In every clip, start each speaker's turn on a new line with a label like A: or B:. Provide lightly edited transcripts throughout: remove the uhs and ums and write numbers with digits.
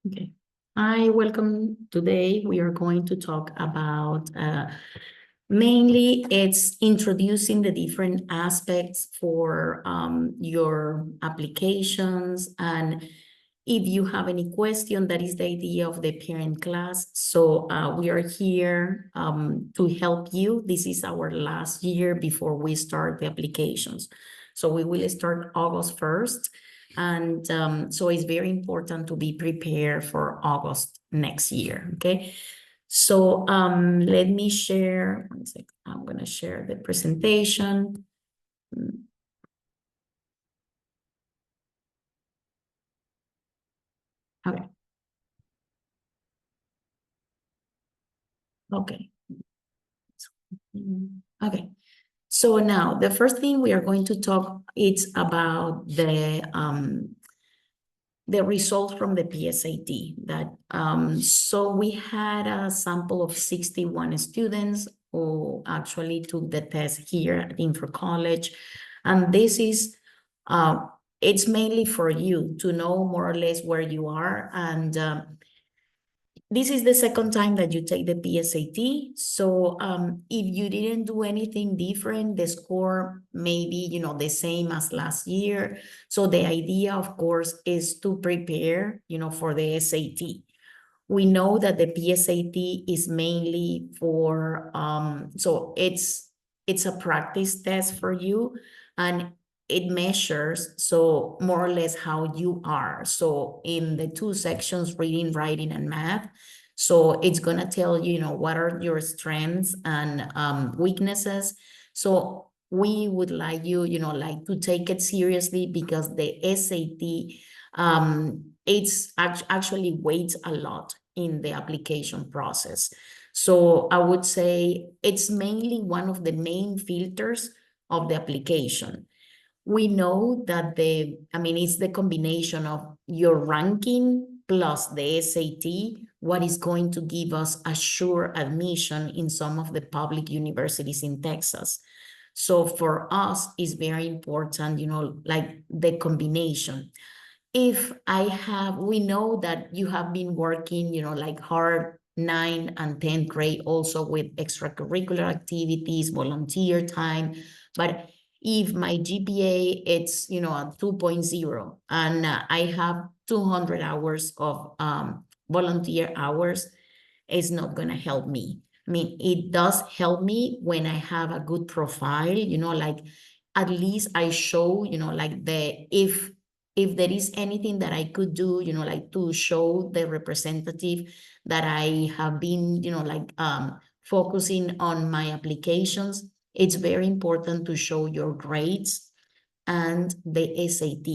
A: Okay. Hi, welcome. Today we are going to talk about mainly it's introducing the different aspects for your applications, and if you have any question, that is the idea of the parent class. So we are here to help you. This is our last year before we start the applications. So we will start August 1st. And so it's very important to be prepared for August next year, okay? So let me share, one second, I'm gonna share the presentation. Okay, okay. Okay, so now the first thing we are going to talk, it's about the results from the PSAT. So we had a sample of 61 students who actually took the test here at Info College. And this is, it's mainly for you to know more or less where you are. And this is the second time that you take the PSAT. So if you didn't do anything different, the score may be, the same as last year. So the idea, of course, is to prepare, for the SAT. We know that the PSAT is mainly for, so it's a practice test for you, and it measures, so more or less how you are. So in the two sections, reading, writing, and math, so it's gonna tell you, what are your strengths and weaknesses. So we would like you, like to take it seriously, because the SAT, it's actually weighs a lot in the application process. So I would say it's mainly one of the main filters of the application. We know that it's the combination of your ranking plus the SAT, what is going to give us a sure admission in some of the public universities in Texas. So for us, it's very important, like the combination. We know that you have been working, like hard 9 and 10th grade, also with extracurricular activities, volunteer time. But if my GPA, it's, a 2.0, and I have 200 hours of volunteer hours, it's not going to help me. It does help me when I have a good profile, like at least I show, like if there is anything that I could do, like to show the representative that I have been, like focusing on my applications, it's very important to show your grades and the SAT.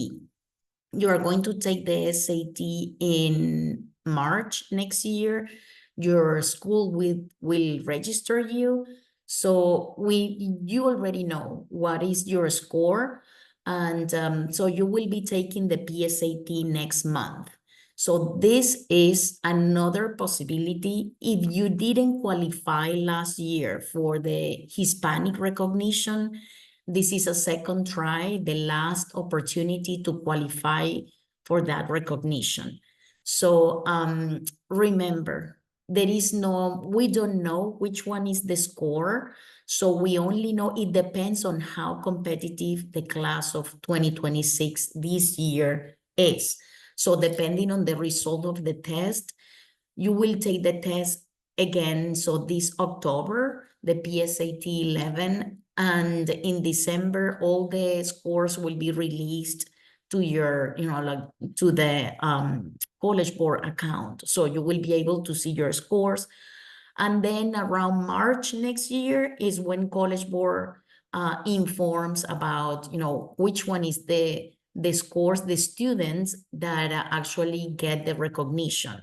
A: You are going to take the SAT in March next year. Your school will register you. So you already know what is your score. And so you will be taking the PSAT next month. So this is another possibility. If you didn't qualify last year for the Hispanic recognition, this is a second try, the last opportunity to qualify for that recognition. So remember, we don't know which one is the score. So we only know it depends on how competitive the class of 2026 this year is. So depending on the result of the test, you will take the test again. So this October, the PSAT 11, and in December, all the scores will be released to your, like to the College Board account. So you will be able to see your scores. And then around March next year is when College Board informs about, which one is the scores, the students that actually get the recognition.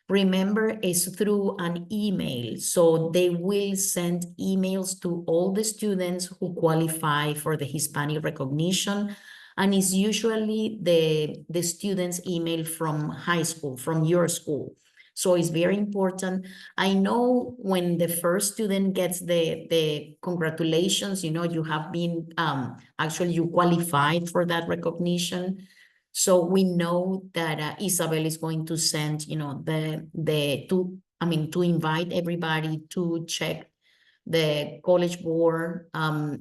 A: Remember, it's through an email. So they will send emails to all the students who qualify for the Hispanic recognition. And it's usually the student's email from high school, from your school. So it's very important. I know when the first student gets the congratulations, you have been, actually you qualified for that recognition. So we know that Isabel is going to send, you know, to invite everybody to check the College Board,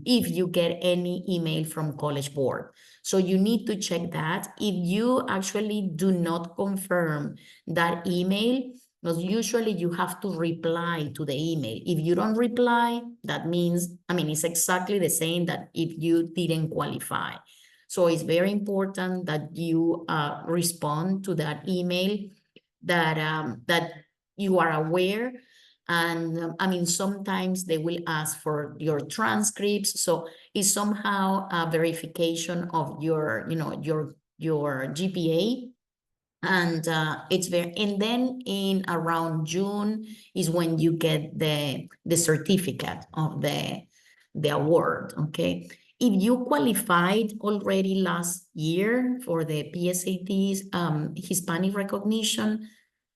A: if you get any email from College Board. So you need to check that. If you actually do not confirm that email, because usually you have to reply to the email. If you don't reply, that means, it's exactly the same that if you didn't qualify. So it's very important that you respond to that email, that you are aware. And sometimes they will ask for your transcripts. So it's somehow a verification of your, your GPA. And and then in around June is when you get the certificate of the award. Okay. If you qualified already last year for the PSAT's Hispanic recognition,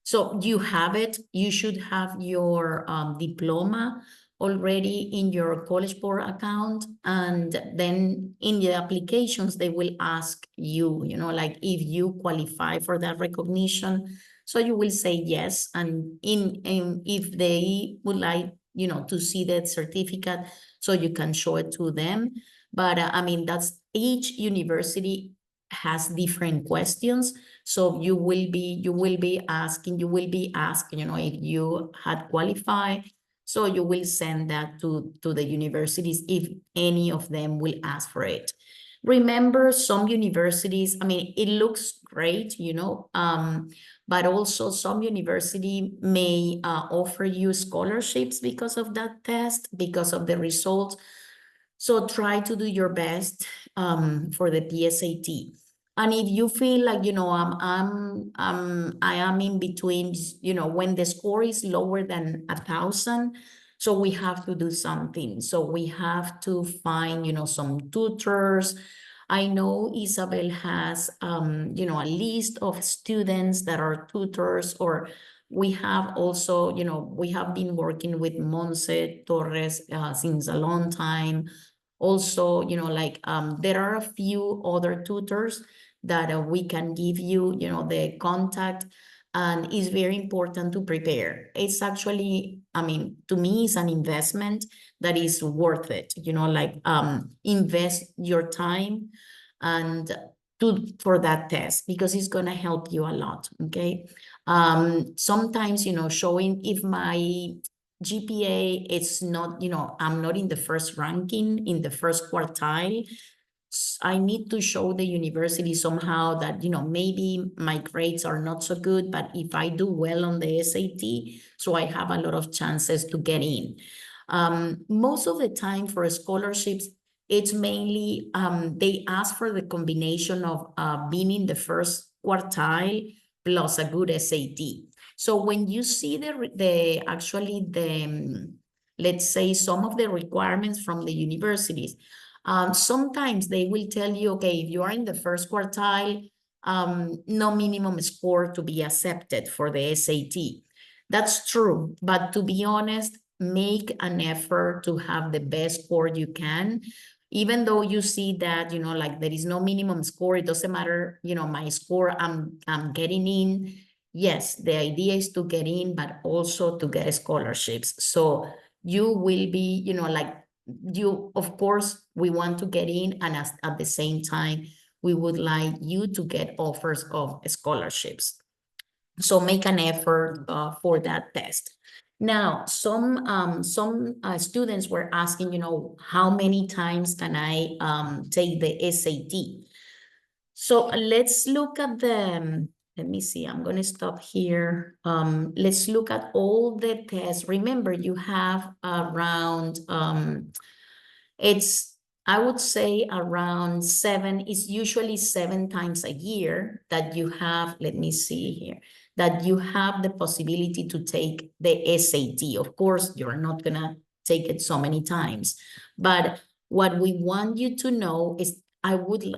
A: so you have it. You should have your diploma already in your College Board account. And then in the applications, they will ask you, like if you qualify for that recognition. So you will say yes. And if they would like, to see that certificate, so you can show it to them. But that's each university has different questions. So you will be asked, if you had qualified. So you will send that to the universities if any of them will ask for it. Remember, some universities, it looks great, but also some university may offer you scholarships because of that test, because of the results. So try to do your best for the PSAT. And if you feel like, I am in between, when the score is lower than 1,000, so we have to do something. So we have to find, some tutors. I know Isabel has, a list of students that are tutors, or we have also, we have been working with Monse Torres since a long time. Also, there are a few other tutors that we can give you, the contact. And it's very important to prepare. It's actually, to me, it's an investment that is worth it, invest your time and for that test, because it's going to help you a lot. Okay. Sometimes, showing if my GPA, it's not, I'm not in the first ranking, in the first quartile. I need to show the university somehow that, maybe my grades are not so good, but if I do well on the SAT, so I have a lot of chances to get in. Most of the time for scholarships, it's mainly, they ask for the combination of being in the first quartile plus a good SAT. So when you see let's say some of the requirements from the universities, sometimes they will tell you, okay, if you are in the first quartile, no minimum score to be accepted for the SAT. That's true, but to be honest, make an effort to have the best score you can. Even though you see that, like there is no minimum score, it doesn't matter, my score, I'm getting in. Yes, the idea is to get in, but also to get scholarships. So you will be, of course, we want to get in, and at the same time, we would like you to get offers of scholarships. So make an effort for that test. Now, some students were asking, how many times can I take the SAT? So let's look at let me see, I'm going to stop here. Let's look at all the tests. Remember, you have around, I would say around 7, it's usually 7 times a year that you have, let me see here, that you have the possibility to take the SAT. Of course, you're not going to take it so many times, but what we want you to know is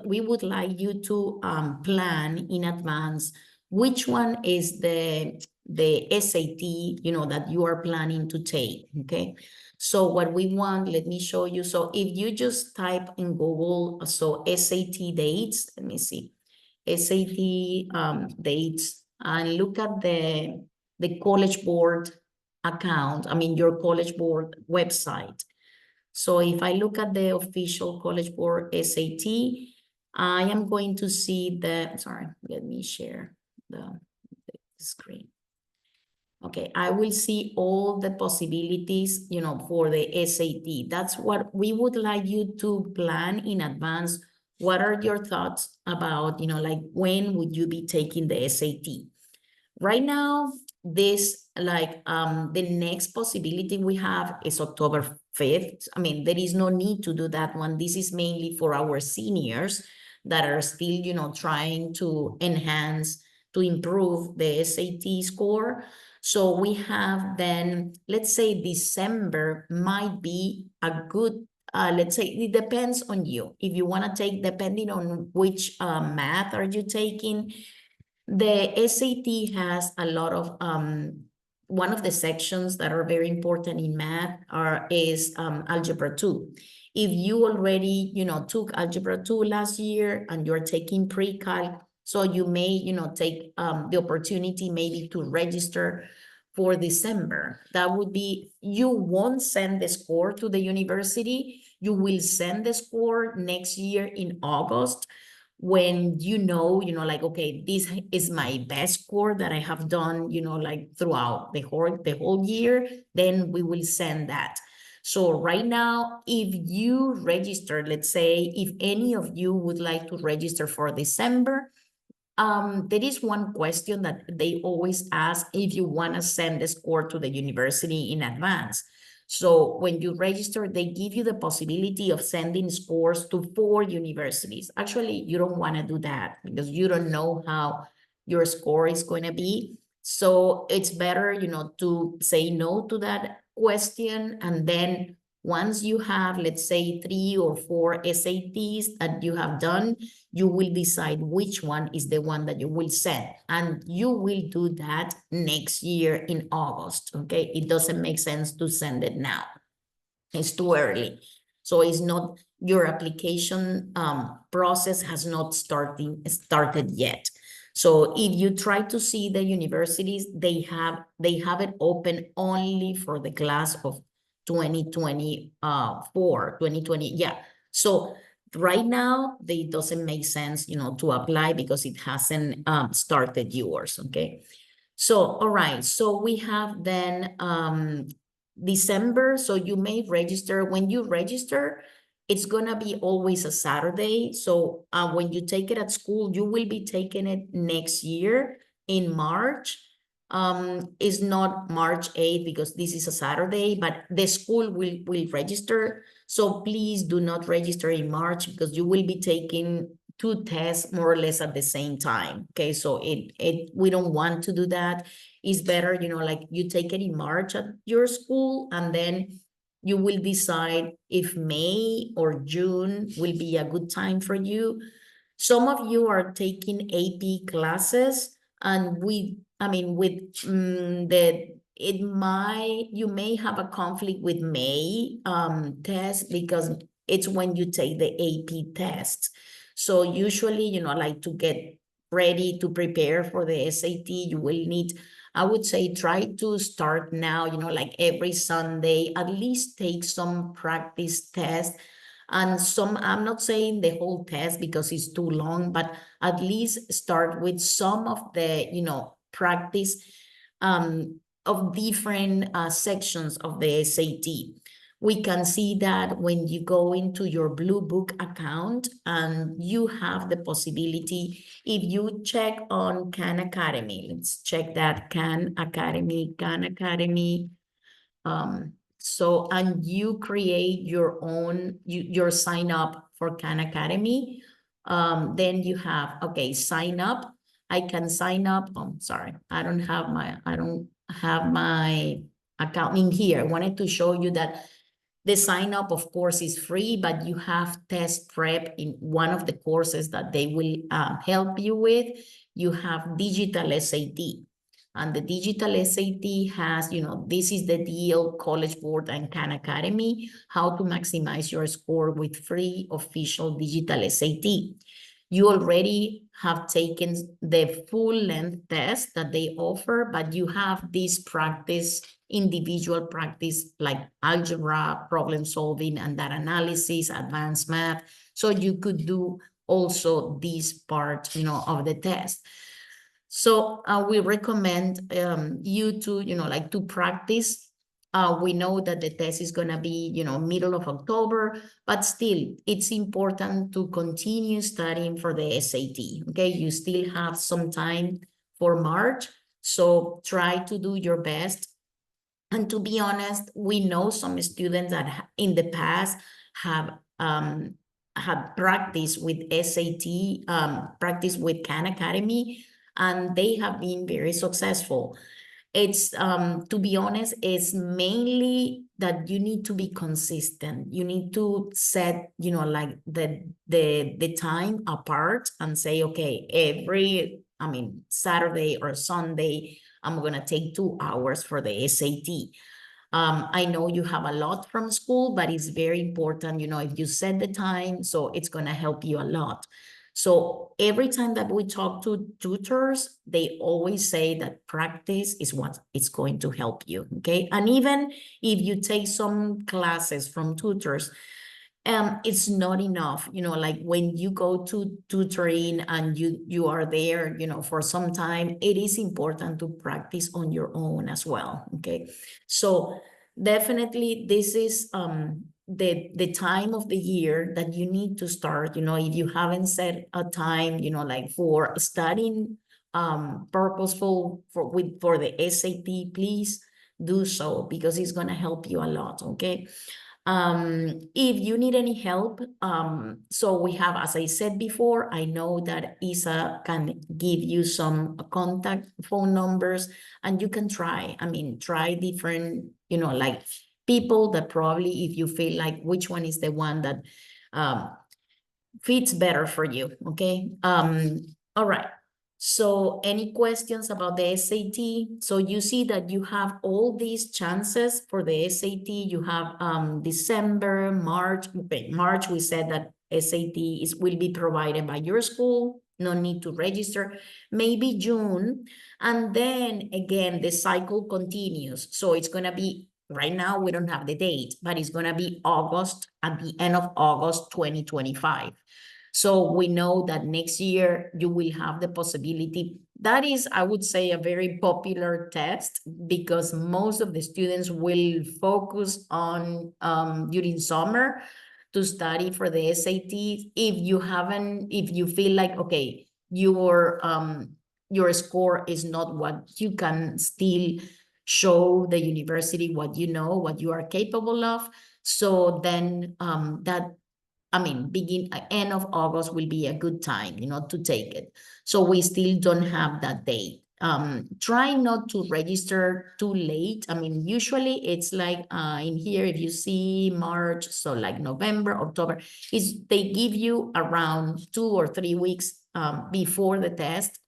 A: we would like you to plan in advance which one is the SAT, that you are planning to take, okay? So what we want, let me show you. So if you just type in Google, so SAT dates, let me see, SAT dates and look at the College Board account, I mean, your College Board website. So if I look at the official College Board SAT, I am going to see sorry, let me share the screen. Okay, I will see all the possibilities, for the SAT. That's what we would like you to plan in advance. What are your thoughts about, like when would you be taking the SAT? Right now, the next possibility we have is October 5th. I mean, there is no need to do that one. This is mainly for our seniors that are still, trying to enhance, to improve the SAT score. So we have then, let's say December might be a good, let's say it depends on you. If you want to take, depending on which math are you taking, the SAT has a lot of, one of the sections that are very important in math is Algebra 2. If you already, took Algebra 2 last year and you're taking pre-calc, so you may, take the opportunity maybe to register for December. That would be, you won't send the score to the university. You will send the score next year in August, when like, okay, this is my best score that I have done, like throughout the whole year, then we will send that. So right now, if you register, let's say, if any of you would like to register for December, there is one question that they always ask, if you want to send the score to the university in advance. So when you register, they give you the possibility of sending scores to 4 universities. Actually, you don't want to do that because you don't know how your score is going to be. So it's better, to say no to that question. And then once you have, let's say, 3 or 4 SATs that you have done, you will decide which one is the one that you will send. And you will do that next year in August, okay? It doesn't make sense to send it now. It's too early. So it's not, your application process has not started yet. So if you try to see the universities, they have it open only for the class of 2020. Yeah. So right now, it doesn't make sense, to apply because it hasn't started yours, okay? So, all right. So we have then December. So you may register. When you register, it's going to be always a Saturday. So when you take it at school, you will be taking it next year in March. It's not March 8th because this is a Saturday, but the school will register. So please do not register in March because you will be taking 2 tests more or less at the same time. Okay, so we don't want to do that. It's better, like you take it in March at your school, and then you will decide if May or June will be a good time for you. Some of you are taking AP classes, and you may have a conflict with May test because it's when you take the AP test. So usually, like to get ready to prepare for the SAT, you will need, I would say, try to start now, like every Sunday, at least take some practice tests. And I'm not saying the whole test because it's too long, but at least start with some of the, practice of different sections of the SAT. We can see that when you go into your Blue Book account and you have the possibility, if you check on Khan Academy, let's check that Khan Academy. And you create your own, your sign up for Khan Academy. Then you have, okay, sign up. I can sign up. Oh, sorry, I don't have my account in here. I wanted to show you that the sign up, of course, is free, but you have test prep in one of the courses that they will help you with. You have digital SAT. And the digital SAT has, this is the deal, College Board and Khan Academy, how to maximize your score with free official digital SAT. you already have taken the full length test that they offer, but you have this practice, individual practice like algebra, problem solving, and data analysis, advanced math. So you could do also this part, of the test. So we recommend you to, like to practice. We know that the test is gonna be, middle of October, but still it's important to continue studying for the SAT, okay? You still have some time for March, so try to do your best. And to be honest, we know some students that in the past have practiced with SAT, practice with Khan Academy, and they have been very successful. It's to be honest, it's mainly that you need to be consistent. You need to set, like the time apart and say, okay, Saturday or Sunday, I'm gonna take 2 hours for the SAT. I know you have a lot from school, but it's very important, if you set the time, so it's gonna help you a lot. So every time that we talk to tutors, they always say that practice is what is going to help you, okay? And even if you take some classes from tutors, it's not enough, like when you go to tutoring and you are there, for some time, it is important to practice on your own as well, okay? So definitely this is the time of the year that you need to start, if you haven't set a time, like for studying purposeful for the SAT, please do so, because it's going to help you a lot, okay? If you need any help, so we have, as I said before, I know that Isa can give you some contact phone numbers, and you can try different, like people that probably, if you feel like which one is the one that fits better for you, okay? All right. So any questions about the SAT? So you see that you have all these chances for the SAT. You have December, March. Okay, March, we said that SAT will be provided by your school. No need to register. Maybe June. And then again, the cycle continues. So it's going to be, right now we don't have the date, but it's going to be August, at the end of August 2025. So we know that next year you will have the possibility. That is, I would say, a very popular test, because most of the students will focus on during summer to study for the SAT. If you feel like, okay, your score is not what you can still show the university what what you are capable of. So then end of August will be a good time, to take it. So we still don't have that date. Try not to register too late. Usually it's like in here, if you see March, so like November, October, they give you around 2 or 3 weeks before the test.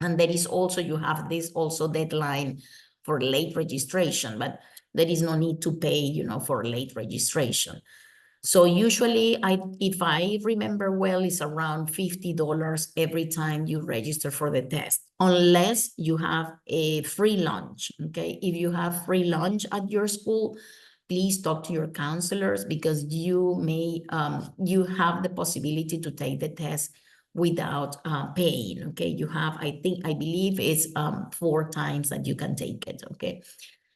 A: And there is also, you have this also deadline for late registration, but there is no need to pay, for late registration. So usually, if I remember well, it's around $50 every time you register for the test, unless you have a free lunch, okay? If you have free lunch at your school, please talk to your counselors, because you have the possibility to take the test without paying, okay? You have, I believe it's 4 times that you can take it, okay?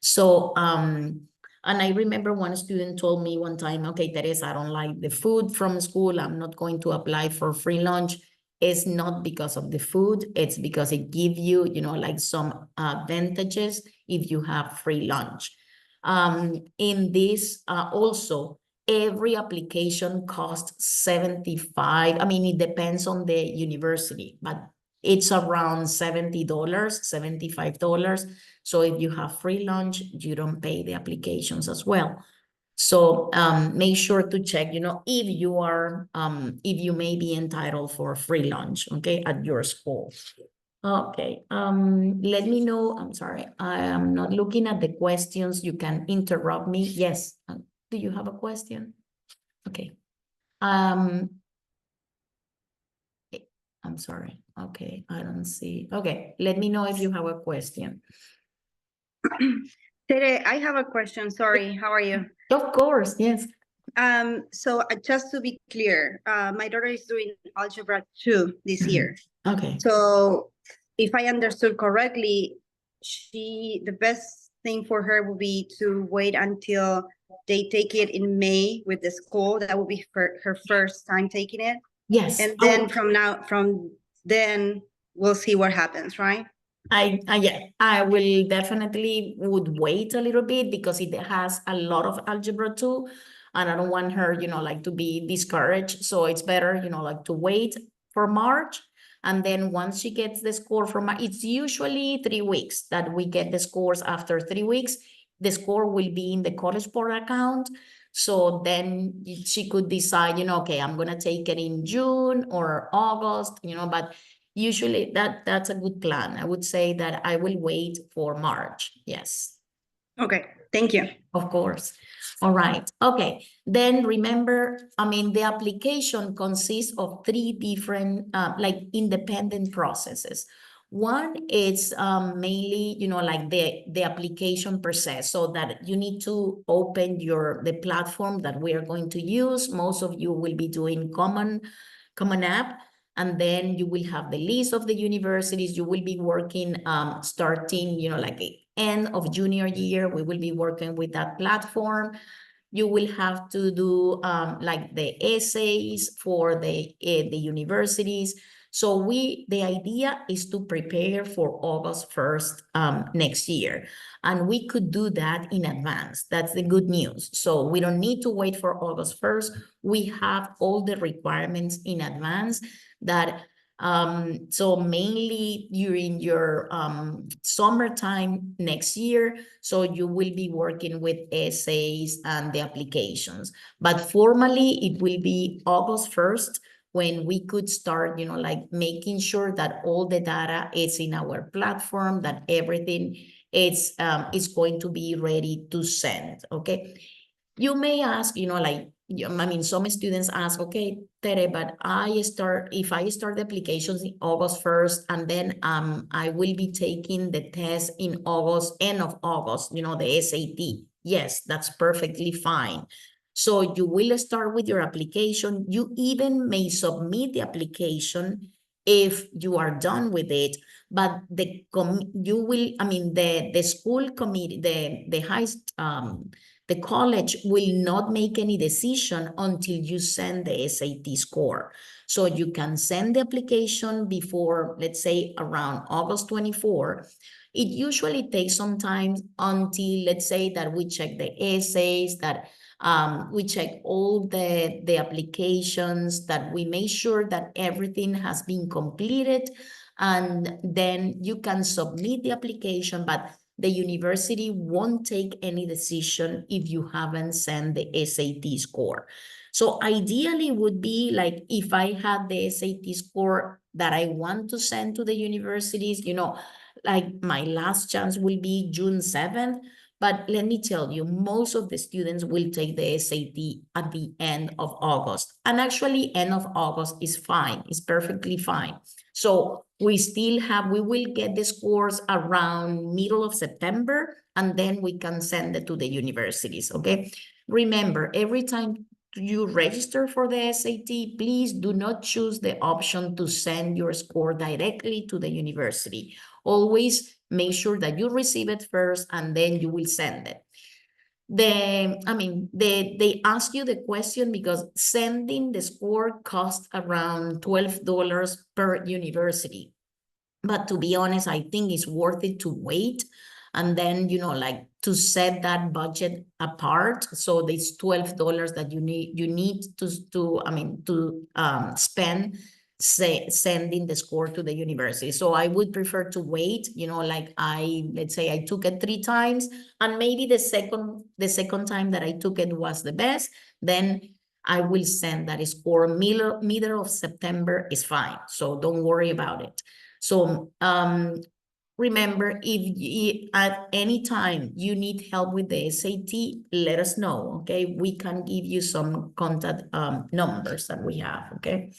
A: So, and I remember one student told me one time, okay, Teresa, I don't like the food from school. I'm not going to apply for free lunch. It's not because of the food. It's because it gives you, like some advantages if you have free lunch. In this also, every application costs 75. It depends on the university, but it's around $70, $75. So if you have free lunch, you don't pay the applications as well. So make sure to check, if you may be entitled for free lunch, okay, at your school. Okay, let me know. I'm sorry, I am not looking at the questions. You can interrupt me. Yes, do you have a question? Okay. I'm sorry. Okay, I don't see. Okay, let me know if you have a question.
B: Tere, I have a question. Sorry, how are you?
A: Of course, yes.
B: So just to be clear, my daughter is doing Algebra 2 this year.
A: Okay.
B: So if I understood correctly, the best thing for her would be to wait until they take it in May with the school. That would be her first time taking it.
A: Yes.
B: And then from then we'll see what happens, right?
A: Yeah, I will definitely would wait a little bit because it has a lot of algebra too, and I don't want her, like to be discouraged. So it's better, like to wait for March. And then once she gets the score from, it's usually 3 weeks that we get the scores. After 3 weeks, the score will be in the College Board account. So then she could decide, okay, I'm going to take it in June or August, but usually that's a good plan. I would say that I will wait for March. Yes.
B: Okay, thank you.
A: Of course. All right. Okay. Then remember, the application consists of 3 different, like independent processes. One is mainly, like the application process, so that you need to open the platform that we are going to use. Most of you will be doing Common App. And then you will have the list of the universities. You will be working, starting, like end of junior year, we will be working with that platform. You will have to do like the essays for the universities. So the idea is to prepare for August 1st next year. And we could do that in advance. That's the good news. So we don't need to wait for August 1st. We have all the requirements in advance that so mainly during your summertime next year, so you will be working with essays and the applications. But formally, it will be August 1st when we could start, like making sure that all the data is in our platform, that everything is going to be ready to send, okay? You may ask, like, some students ask, okay, Tere, but if I start the applications in August 1st, and then I will be taking the test in August, end of August, the SAT. Yes, that's perfectly fine. So you will start with your application. You even may submit the application if you are done with it, but the school committee, the college will not make any decision until you send the SAT score. So you can send the application before, let's say, around August 24. It usually takes some time until, let's say, that we check the essays, that we check all the applications, that we make sure that everything has been completed, and then you can submit the application, but the university won't take any decision if you haven't sent the SAT score. So ideally would be like if I had the SAT score that I want to send to the universities, like my last chance will be June 7th. But let me tell you, most of the students will take the SAT at the end of August. And actually, end of August is fine. It's perfectly fine. So we will get the scores around middle of September, and then we can send it to the universities, okay? Remember, every time you register for the SAT, please do not choose the option to send your score directly to the university. Always make sure that you receive it first, and then you will send it. They ask you the question because sending the score costs around $12 per university. But to be honest, I think it's worth it to wait and then, like to set that budget apart. So it's $12 that you need to spend sending the score to the university. So I would prefer to wait, like let's say I took it 3 times, and maybe the second time that I took it was the best, then I will send that score. Middle of September is fine. So don't worry about it. So remember, if at any time you need help with the SAT, let us know, okay? We can give you some contact numbers that we have, okay?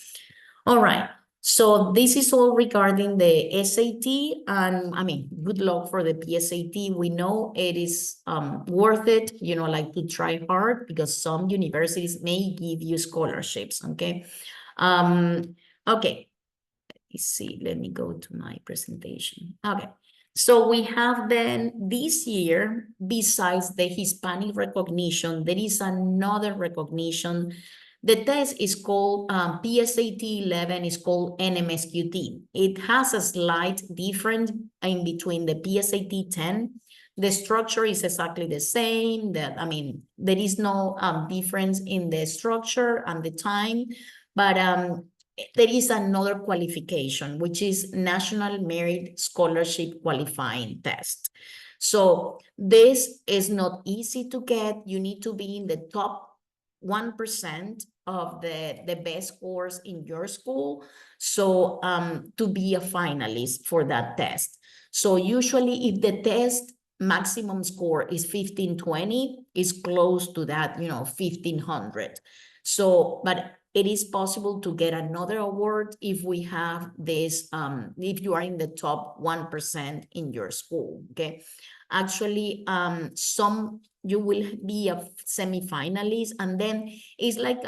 A: All right. So this is all regarding the SAT, and I mean, good luck for the PSAT. We know it is worth it, you know, like to try hard, because some universities may give you scholarships, okay? Okay, let's see, let me go to my presentation. Okay, so we have then this year, besides the Hispanic recognition, there is another recognition. The test is called PSAT 11, is called NMSQT. It has a slight difference in between the PSAT 10. The structure is exactly the same. That, I mean, there is no difference in the structure and the time, but there is another qualification, which is National Merit Scholarship Qualifying Test. So this is not easy to get. You need to be in the top 1% of the best scores in your school, so to be a finalist for that test. So usually if the test maximum score is 1520, is close to that, you know, 1500. So, but it is possible to get another award if we have this, if you are in the top 1% in your school, okay? Actually, some you will be a semi-finalist, and then it's like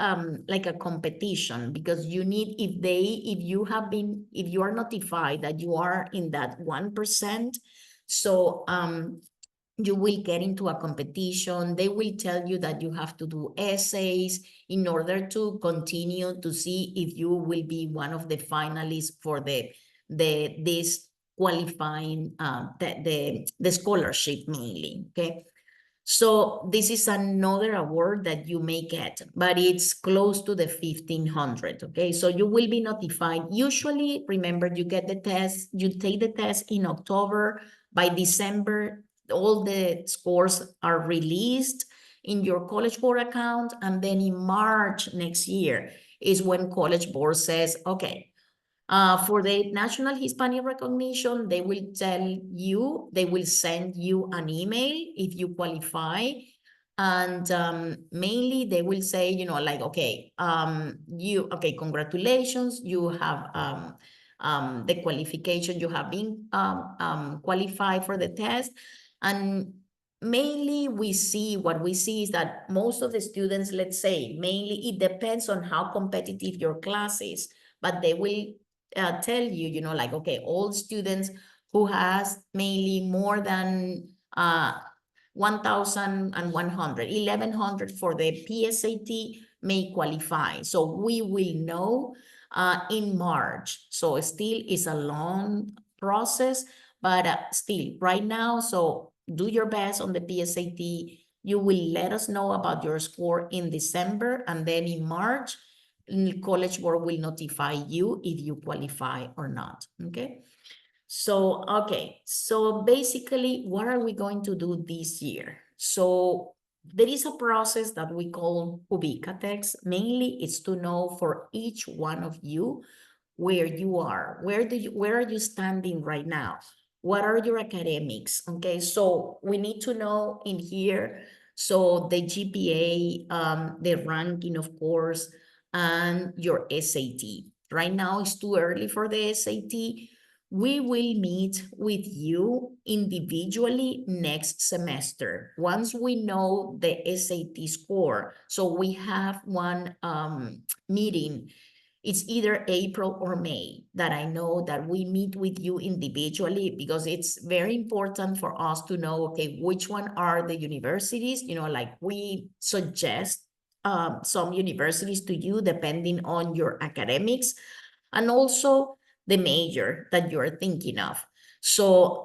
A: a competition, because you need, if you are notified that you are in that 1%, so you will get into a competition. They will tell you that you have to do essays in order to continue to see if you will be one of the finalists for this qualifying the scholarship mainly, okay? So this is another award that you may get, but it's close to the 1500, okay? So you will be notified. Usually, remember, you get the test, you take the test in October. By December, all the scores are released in your College Board account, and then in March next year is when College Board says, okay, for the National Hispanic Recognition, they will tell you, they will send you an email if you qualify. And mainly they will say, you know, like, okay, okay, congratulations, you have the qualification, you have been qualified for the test. And mainly what we see is that most of the students, let's say, mainly it depends on how competitive your class is, but they will tell you, you know, like, okay, all students who has mainly more than 1,100 for the PSAT may qualify. So we will know in March. So still is a long process, but still right now, so do your best on the PSAT. You will let us know about your score in December, and then in March, College Board will notify you if you qualify or not, okay? So, okay, so basically, what are we going to do this year? So there is a process that we call Ubicatex. Mainly, it's to know for each one of you where you are, where are you standing right now? What are your academics? Okay, so we need to know in here, so the GPA, the ranking, of course, and your SAT. Right now, it's too early for the SAT. We will meet with you individually next semester. Once we know the SAT score, so we have one meeting. It's either April or May that I know that we meet with you individually, because it's very important for us to know, okay, which one are the universities, you know, like we suggest some universities to you depending on your academics, and also the major that you're thinking of. So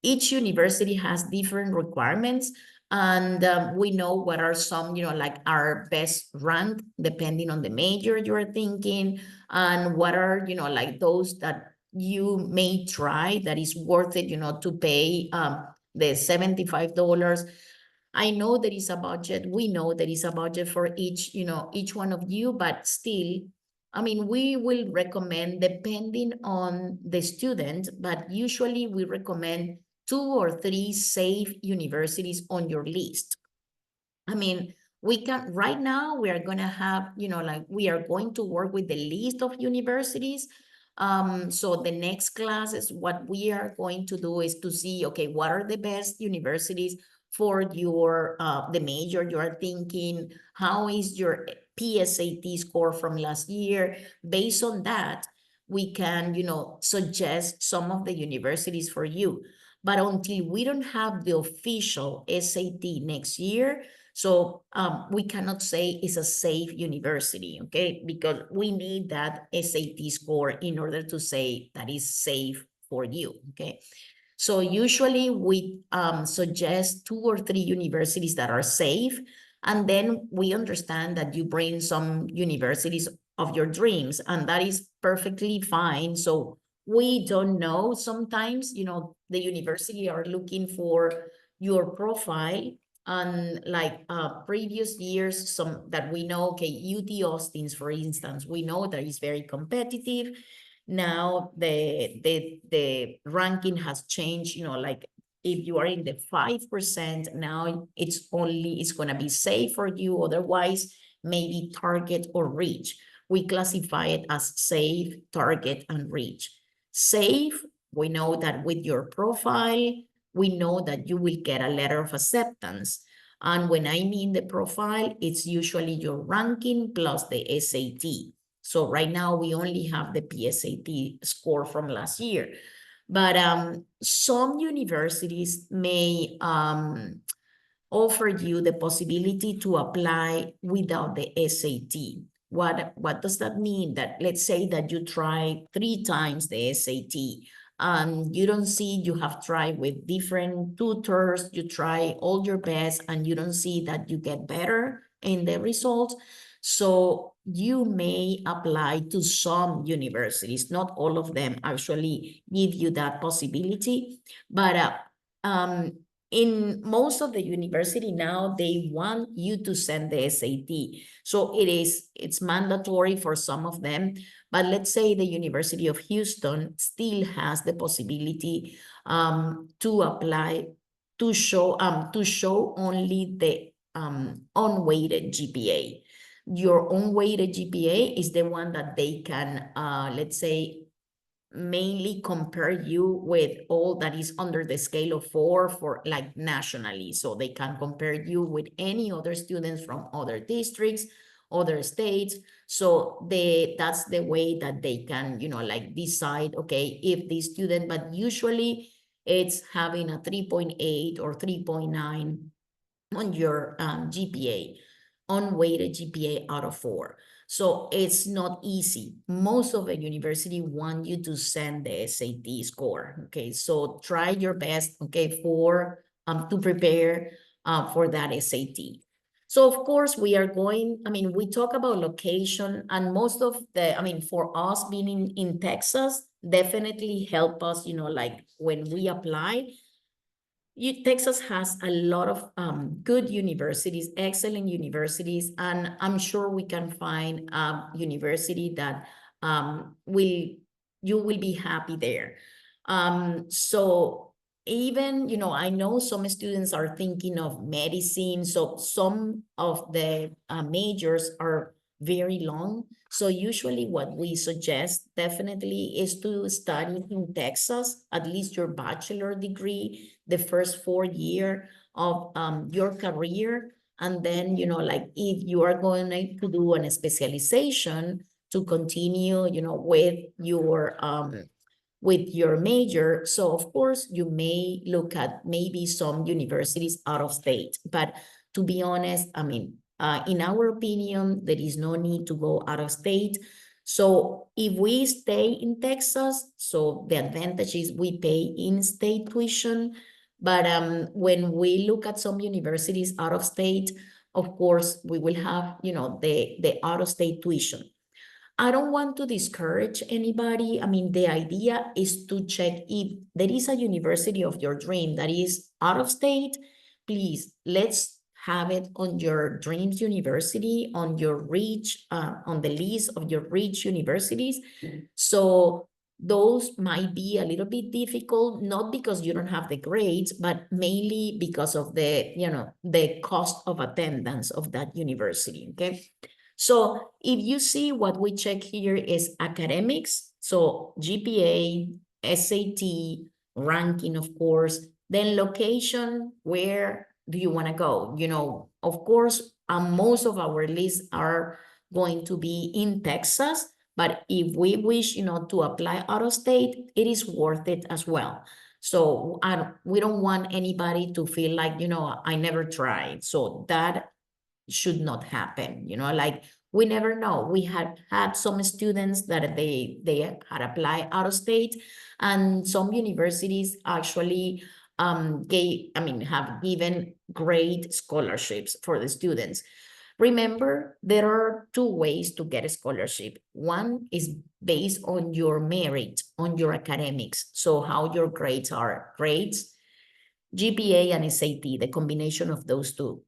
A: each university has different requirements, and we know what are some, you know, like our best rank depending on the major you're thinking, and what are, you know, like those that you may try that is worth it, you know, to pay the $75. I know there is a budget. We know there is a budget for each, you know, each one of you, but still, I mean, we will recommend depending on the student, but usually we recommend 2 or 3 safe universities on your list. I mean, we can, right now, we are going to have, like we are going to work with the list of universities. So the next class is what we are going to do is to see, okay, what are the best universities for your, the major you are thinking, how is your PSAT score from last year? Based on that, we can, suggest some of the universities for you. But until we don't have the official SAT next year, so we cannot say it's a safe university, okay? Because we need that SAT score in order to say that is safe for you, okay? So usually we suggest 2 or 3 universities that are safe. And then we understand that you bring some universities of your dreams, and that is perfectly fine. So we don't know sometimes, the university are looking for your profile. And like previous years, some that we know, okay, UT Austin's, for instance, we know that is very competitive. Now the ranking has changed, like if you are in the 5%, now it's gonna be safe for you. Otherwise, maybe target or reach. We classify it as safe, target, and reach. Safe, we know that with your profile, we know that you will get a letter of acceptance. And when I mean the profile, it's usually your ranking plus the SAT. So right now we only have the PSAT score from last year. But some universities may offer you the possibility to apply without the SAT. What does that mean? That let's say that you try 3 times the SAT, you don't see, you have tried with different tutors, you try all your best, and you don't see that you get better in the results. So you may apply to some universities. Not all of them actually give you that possibility, but in most of the university now, they want you to send the SAT. So it's mandatory for some of them. But let's say the University of Houston still has the possibility to apply to show only the unweighted GPA. Your unweighted GPA is the one that they can, let's say, mainly compare you with all that is under the scale of 4 for like nationally. So they can compare you with any other students from other districts, other states. So that's the way that they can, like decide, okay, if this student, but usually it's having a 3.8 or 3.9 on your GPA, unweighted GPA out of 4. So it's not easy. Most of the university want you to send the SAT score. Okay, so try your best, okay, for to prepare for that SAT. So of course we are going, we talk about location, and most of the, for us being in Texas, definitely help us, like when we apply. Texas has a lot of good universities, excellent universities, and I'm sure we can find a university that you will be happy there. So even, I know some students are thinking of medicine, so some of the majors are very long. So usually what we suggest definitely is to study in Texas, at least your bachelor degree, the first 4 year of your career. And then, like if you are going to do a specialization to continue, with your major. So of course you may look at maybe some universities out of state, but to be honest, in our opinion, there is no need to go out of state. So if we stay in Texas, so the advantage is we pay in-state tuition. But when we look at some universities out of state, of course, we will have, the out-of-state tuition. I don't want to discourage anybody. The idea is to check if there is a university of your dream that is out of state. Please, let's have it on your dreams university, on your reach, on the list of your reach universities. So those might be a little bit difficult, not because you don't have the grades, but mainly because of the, the cost of attendance of that university, okay? So if you see what we check here is academics, so GPA, SAT, ranking, of course, then location, where do you want to go? Of course, most of our lists are going to be in Texas, but if we wish, to apply out of state, it is worth it as well. So we don't want anybody to feel like, I never tried. So that should not happen. Like we never know. We had some students that they had applied out of state, and some universities actually have given great scholarships for the students. Remember, there are two ways to get a scholarship. One is based on your merit, on your academics. So how your grades are, grades, GPA and SAT, the combination of those two.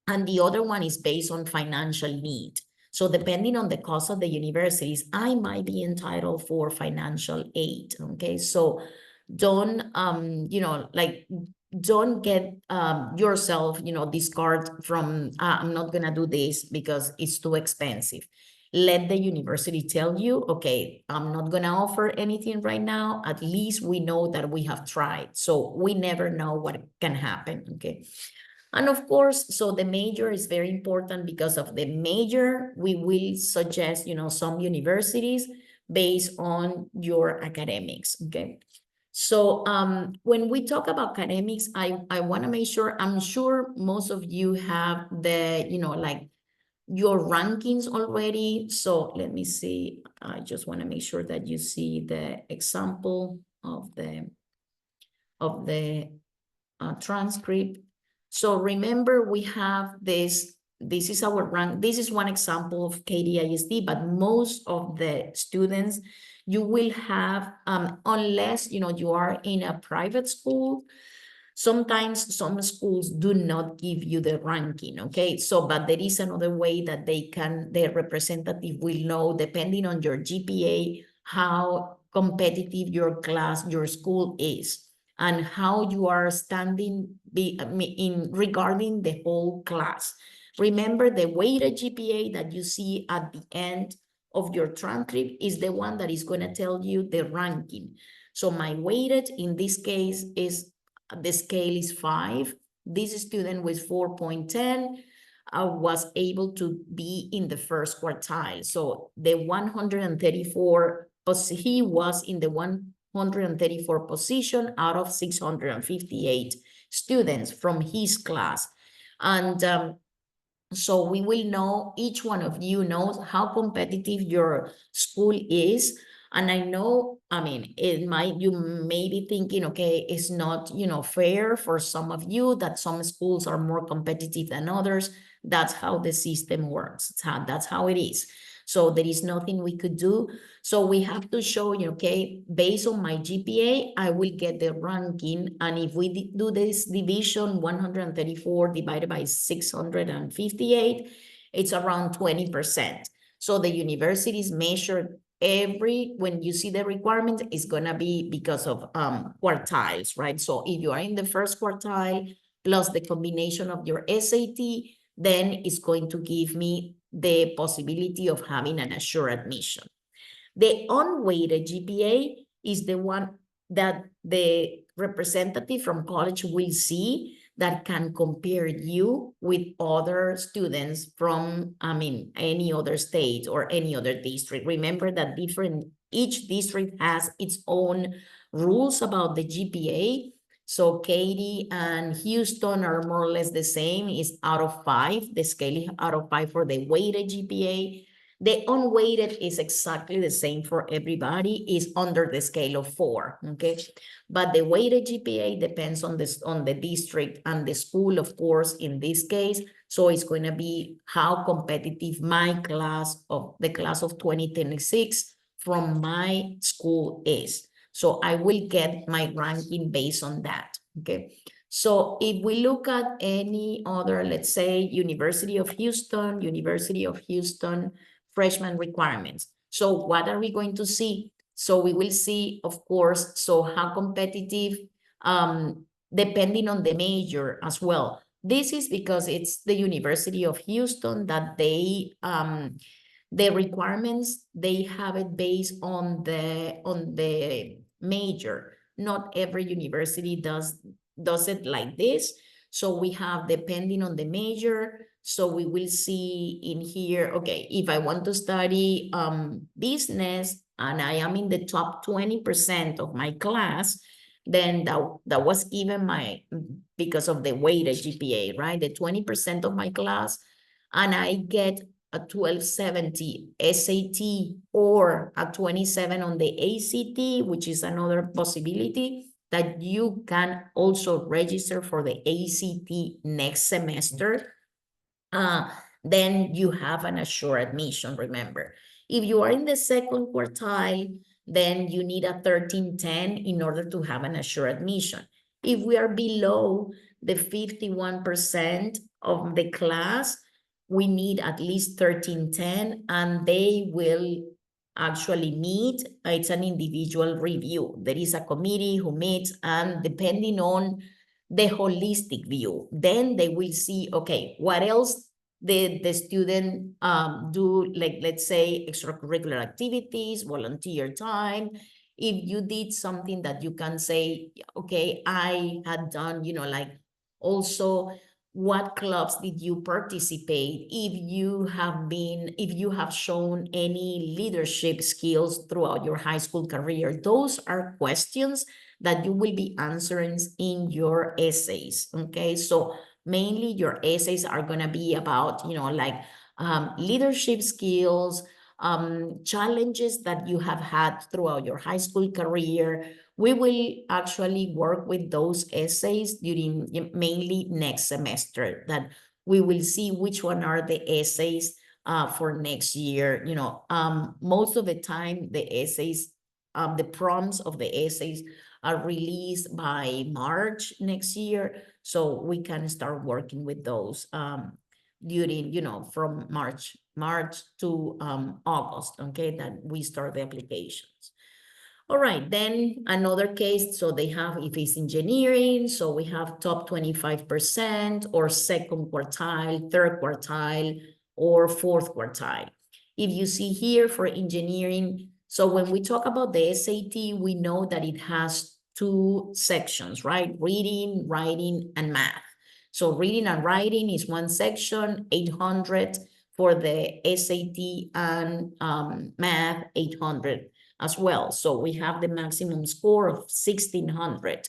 A: And the other one is based on financial need. So depending on the cost of the universities, I might be entitled for financial aid, okay? So don't, don't get yourself, discard from, I'm not gonna do this because it's too expensive. Let the university tell you, okay, I'm not gonna offer anything right now. At least we know that we have tried. So we never know what can happen, okay? And of course, so the major is very important. Because of the major, we will suggest, some universities based on your academics, okay? So when we talk about academics, I want to make sure, I'm sure most of you have the, like your rankings already. So let me see, I just want to make sure that you see the example of the transcript. So remember, we have this is our rank. This is one example of Katy ISD, but most of the students you will have, unless, you are in a private school, sometimes some schools do not give you the ranking, okay? So, but there is another way that their representative will know, depending on your GPA, how competitive your class, your school is, and how you are standing in regarding the whole class. Remember, the weighted GPA that you see at the end of your transcript is the one that is going to tell you the ranking. So my weighted in this case is, the scale is 5. This student with 4.10 was able to be in the first quartile. So the 134, he was in the 134 position out of 658 students from his class. And so we will know, each one of you knows how competitive your school is. And I know, you may be thinking, okay, it's not, fair for some of you that some schools are more competitive than others. That's how the system works. That's how it is. So there is nothing we could do. So we have to show you, okay, based on my GPA, I will get the ranking. And if we do this division, 134 divided by 658, it's around 20%. So the universities measure when you see the requirement, is going to be because of quartiles, right? So if you are in the first quartile plus the combination of your SAT, then it's going to give me the possibility of having an assured admission. The unweighted GPA is the one that the representative from college will see, that can compare you with other students from, any other state or any other district. Remember that each district has its own rules about the GPA. So Katy and Houston are more or less the same, is out of 5. The scale is out of 5 for the weighted GPA. The unweighted is exactly the same for everybody, is under the scale of 4, okay? But the weighted GPA depends on the district and the school, of course, in this case. So it's going to be how competitive my class the class of 2026 from my school is. So I will get my ranking based on that, okay? So if we look at any other, let's say, University of Houston freshman requirements. So what are we going to see? So we will see, of course, so how competitive, depending on the major as well. This is because it's the University of Houston that the requirements, they have it based on the major. Not every university does it like this. So we have depending on the major. So we will see in here, okay, if I want to study business and I am in the top 20% of my class, then that was given because of the weighted GPA, right? The 20% of my class, and I get a 1270 SAT or a 27 on the ACT, which is another possibility that you can also register for the ACT next semester. Then you have an assured admission, remember. If you are in the second quartile, then you need a 1310 in order to have an assured admission. If we are below the 51% of the class, we need at least 1310, and they will actually meet. It's an individual review. There is a committee who meets, and depending on the holistic view, then they will see, okay, what else the student do, like, let's say, extracurricular activities, volunteer time. If you did something that you can say, okay, I had done, like, also what clubs did you participate, if you have shown any leadership skills throughout your high school career. Those are questions that you will be answering in your essays, okay? So mainly your essays are going to be about, like leadership skills, challenges that you have had throughout your high school career. We will actually work with those essays during mainly next semester, that we will see which one are the essays for next year. Most of the time, the essays, the prompts of the essays are released by March next year. So we can start working with those during, from March to August, okay, that we start the applications. All right, then another case, so they have, if it's engineering, so we have top 25% or second quartile, third quartile, or fourth quartile. If you see here for engineering, so when we talk about the SAT, we know that it has two sections, right? Reading, writing, and math. So reading and writing is one section, 800 for the SAT, and math, 800 as well. So we have the maximum score of 1600.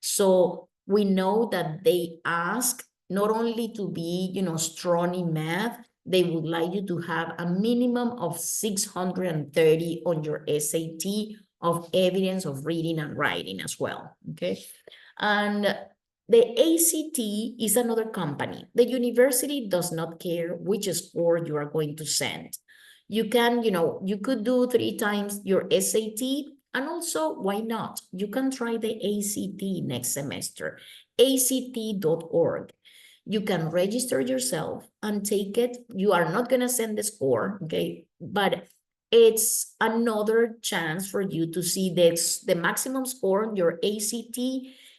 A: So we know that they ask not only to be, strong in math, they would like you to have a minimum of 630 on your SAT of evidence of reading and writing as well, okay? And the ACT is another company. The university does not care which score you are going to send. You can, you could do 3 times your SAT, and also, why not? You can try the ACT next semester, act.org. You can register yourself and take it. You are not going to send the score, okay? But it's another chance for you to see this. The maximum score on your ACT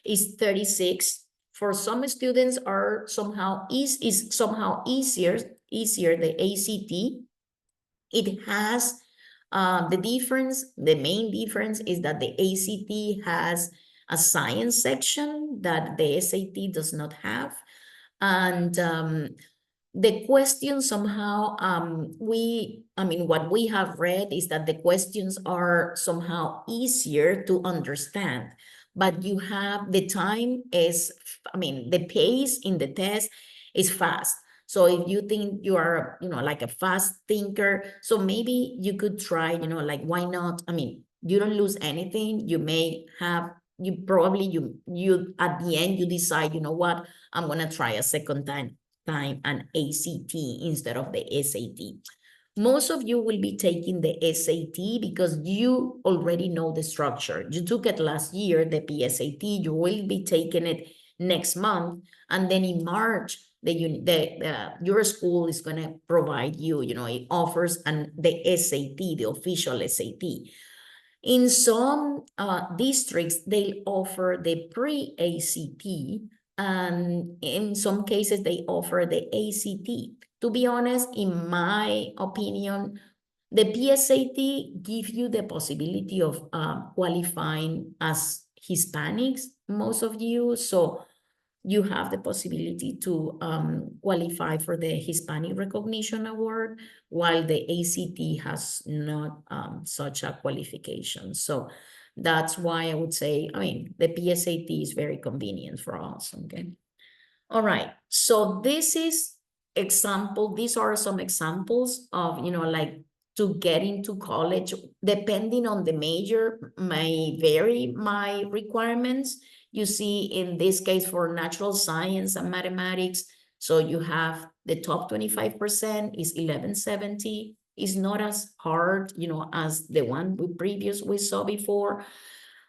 A: is 36. For some students are somehow is somehow easier the ACT. It has the main difference is that the ACT has a science section that the SAT does not have. And the question somehow, what we have read is that the questions are somehow easier to understand, but you have the time is, the pace in the test is fast. So if you think you are, like a fast thinker, so maybe you could try, like, why not? You don't lose anything. You may have, you at the end, you decide, you know what, I'm going to try a second time an ACT instead of the SAT. Most of you will be taking the SAT because you already know the structure. You took it last year, the PSAT. You will be taking it next month, and then in March, your school is going to provide you, it offers the SAT, the official SAT. In some districts, they offer the pre-ACT, and in some cases, they offer the ACT. To be honest, in my opinion, the PSAT gives you the possibility of qualifying as Hispanics, most of you. So you have the possibility to qualify for the Hispanic Recognition Award, while the ACT has not such a qualification. So that's why I would say, I mean, the PSAT is very convenient for us, okay? All right, so this is example, these are some examples of, you know, like to get into college, depending on the major, may vary my requirements. You see, in this case, for natural science and mathematics, so you have the top 25% is 1170. It's not as hard, you know, as the one we saw before.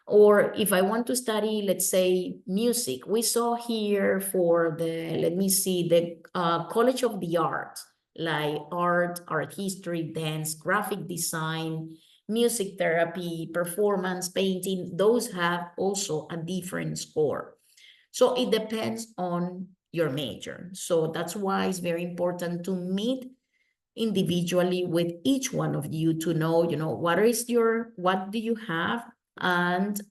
A: Or if I want to study, let's say, music, we saw here for the, let me see, the College of the Arts, like art history, dance, graphic design, music therapy, performance, painting, those have also a different score. So it depends on your major. So that's why it's very important to meet individually with each one of you to know, you know, what do you have, and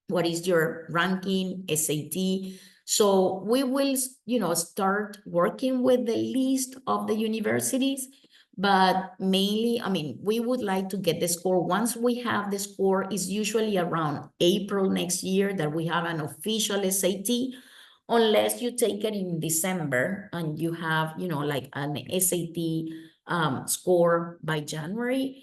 A: what is your ranking, SAT. So we will, you know, start working with the list of the universities, but mainly, I mean, we would like to get the score. Once we have the score, is usually around April next year that we have an official SAT, unless you take it in December and you have, you know, like an SAT score by January.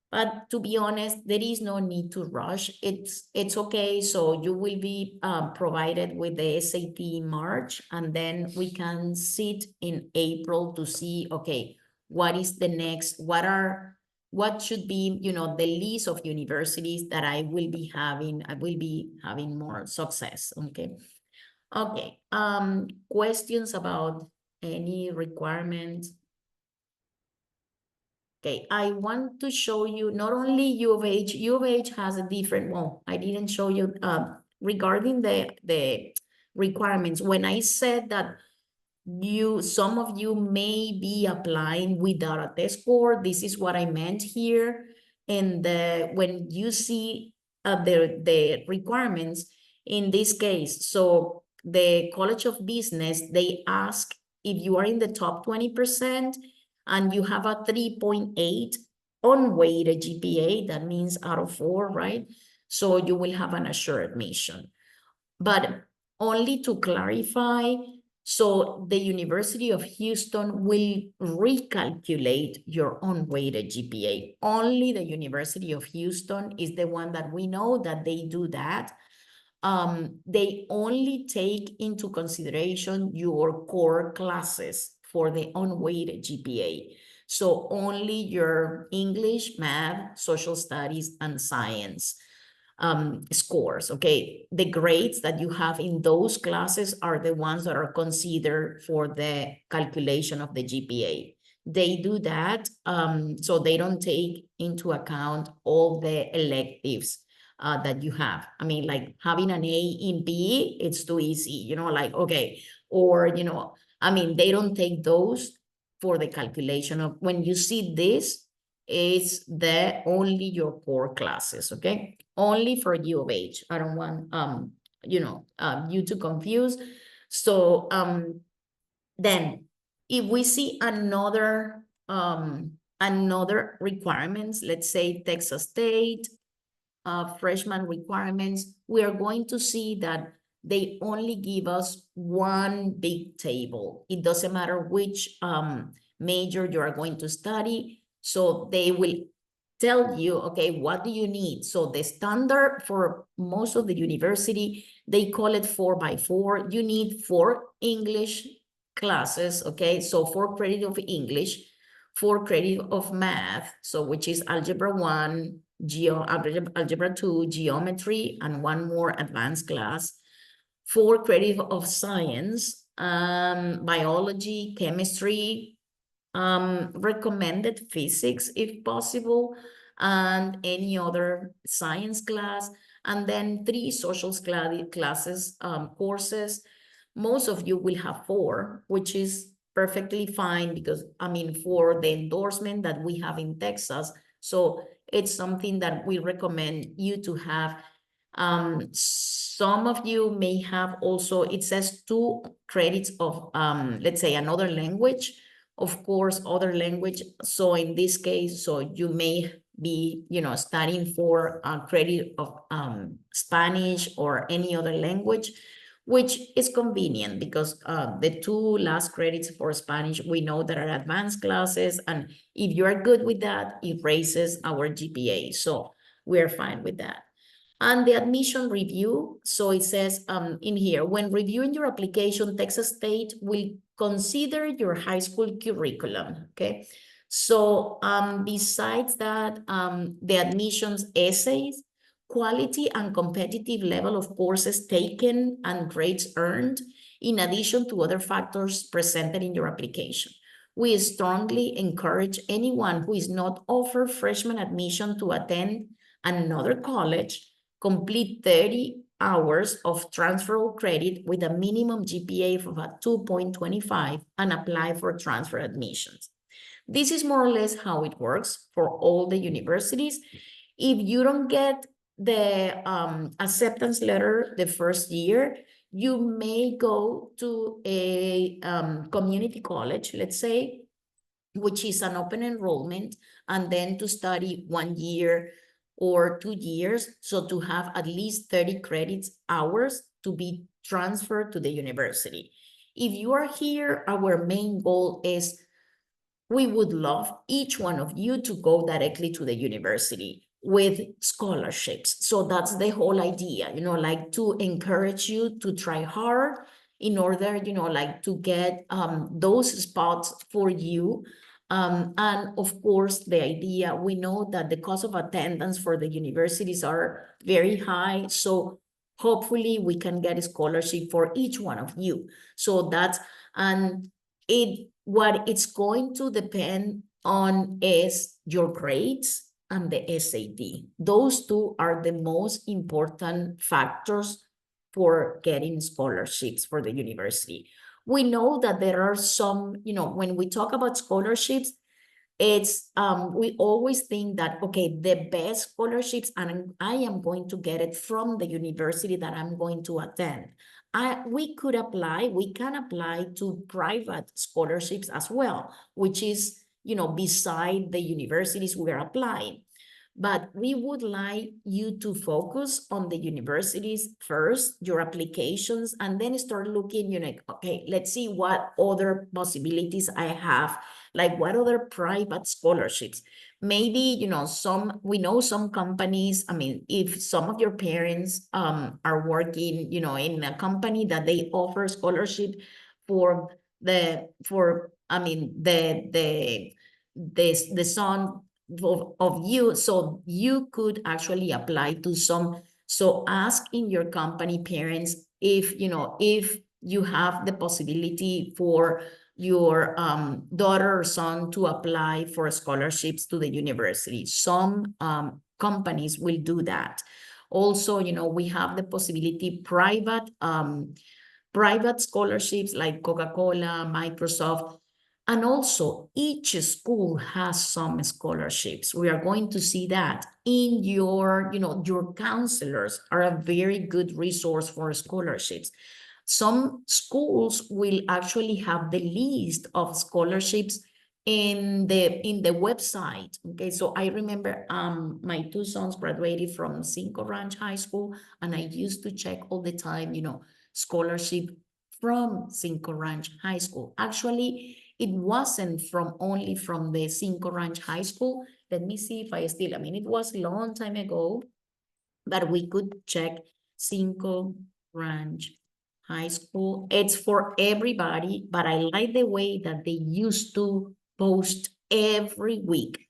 A: But to be honest, there is no need to rush. It's okay. So you will be provided with the SAT in March, and then we can sit in April to see, okay, what is the next, what should be, you know, the list of universities that I will be having more success, okay? Okay, questions about any requirements? Okay, I want to show you not only U of H has a different, well, I didn't show you regarding the requirements. When I said that some of you may be applying without a test score, this is what I meant here. And when you see the requirements in this case, so the College of Business, they ask if you are in the top 20%, and you have a 3.8 unweighted GPA, that means out of 4, right? So you will have an assured admission. But only to clarify, so the University of Houston will recalculate your unweighted GPA. Only the University of Houston is the one that we know that they do that. They only take into consideration your core classes for the unweighted GPA. So only your English, math, social studies, and science scores, okay? The grades that you have in those classes are the ones that are considered for the calculation of the GPA. They do that, so they don't take into account all the electives that you have. I mean, like having an A in PE, it's too easy, you know, like, okay, or, you know, I mean, they don't take those for the calculation of, when you see this, it's only your core classes, okay? Only for U of H. I don't want, you know, you to confuse. So, then if we see another requirements, let's say Texas State, freshman requirements, we are going to see that they only give us one big table. It doesn't matter which major you are going to study. So they will tell you, okay, what do you need? So the standard for most of the university, they call it 4x4. You need 4 English classes, okay? So 4 credit of English, 4 credit of math, so which is algebra 1, algebra 2, geometry, and 1 more advanced class, 4 credit of science, biology, chemistry, recommended physics if possible, and any other science class, and then 3 social classes, courses. Most of you will have 4, which is perfectly fine because, I mean, for the endorsement that we have in Texas, so it's something that we recommend you to have. Some of you may have also, it says 2 credits of, let's say, another language, of course, other language. So in this case, so you may be, studying for a credit of Spanish or any other language, which is convenient because the 2 last credits for Spanish, we know that are advanced classes. And if you are good with that, it raises our GPA. So we're fine with that. And the admission review, so it says in here, when reviewing your application, Texas State will consider your high school curriculum, okay? So besides that, the admissions essays, quality and competitive level of courses taken and grades earned, in addition to other factors presented in your application. We strongly encourage anyone who is not offered freshman admission to attend another college, complete 30 hours of transferable credit with a minimum GPA of about 2.25 and apply for transfer admissions. This is more or less how it works for all the universities. If you don't get the acceptance letter the first year, you may go to a community college, let's say, which is an open enrollment, and then to study 1 year or 2 years, so to have at least 30 credits hours to be transferred to the university. If you are here, our main goal is we would love each one of you to go directly to the university with scholarships. So that's the whole idea, like to encourage you to try hard in order, like to get those spots for you. And of course, the idea, we know that the cost of attendance for the universities are very high. So hopefully we can get a scholarship for each one of you. So that's, and what it's going to depend on is your grades and the SAT. Those 2 are the most important factors for getting scholarships for the university. We know that there are some, when we talk about scholarships, it's we always think that, okay, the best scholarships, and I am going to get it from the university that I'm going to attend. We can apply to private scholarships as well, which is, beside the universities we are applying. But we would like you to focus on the universities first, your applications, and then start looking, okay, let's see what other possibilities I have, like what other private scholarships. Maybe, we know some companies, I mean, if some of your parents are working, in a company that they offer scholarship for the son of you, so you could actually apply to some. So ask in your company parents if you have the possibility for your daughter or son to apply for scholarships to the university. Some companies will do that. Also, we have the possibility private scholarships like Coca-Cola, Microsoft. And also, each school has some scholarships. We are going to see that in your counselors are a very good resource for scholarships. Some schools will actually have the list of scholarships in the website. Okay, so I remember my 2 sons graduated from Cinco Ranch High School, and I used to check all the time, scholarship from Cinco Ranch High School. Actually, it wasn't only from the Cinco Ranch High School. Let me see if it was a long time ago, but we could check Cinco Ranch High School. It's for everybody, but I like the way that they used to post every week.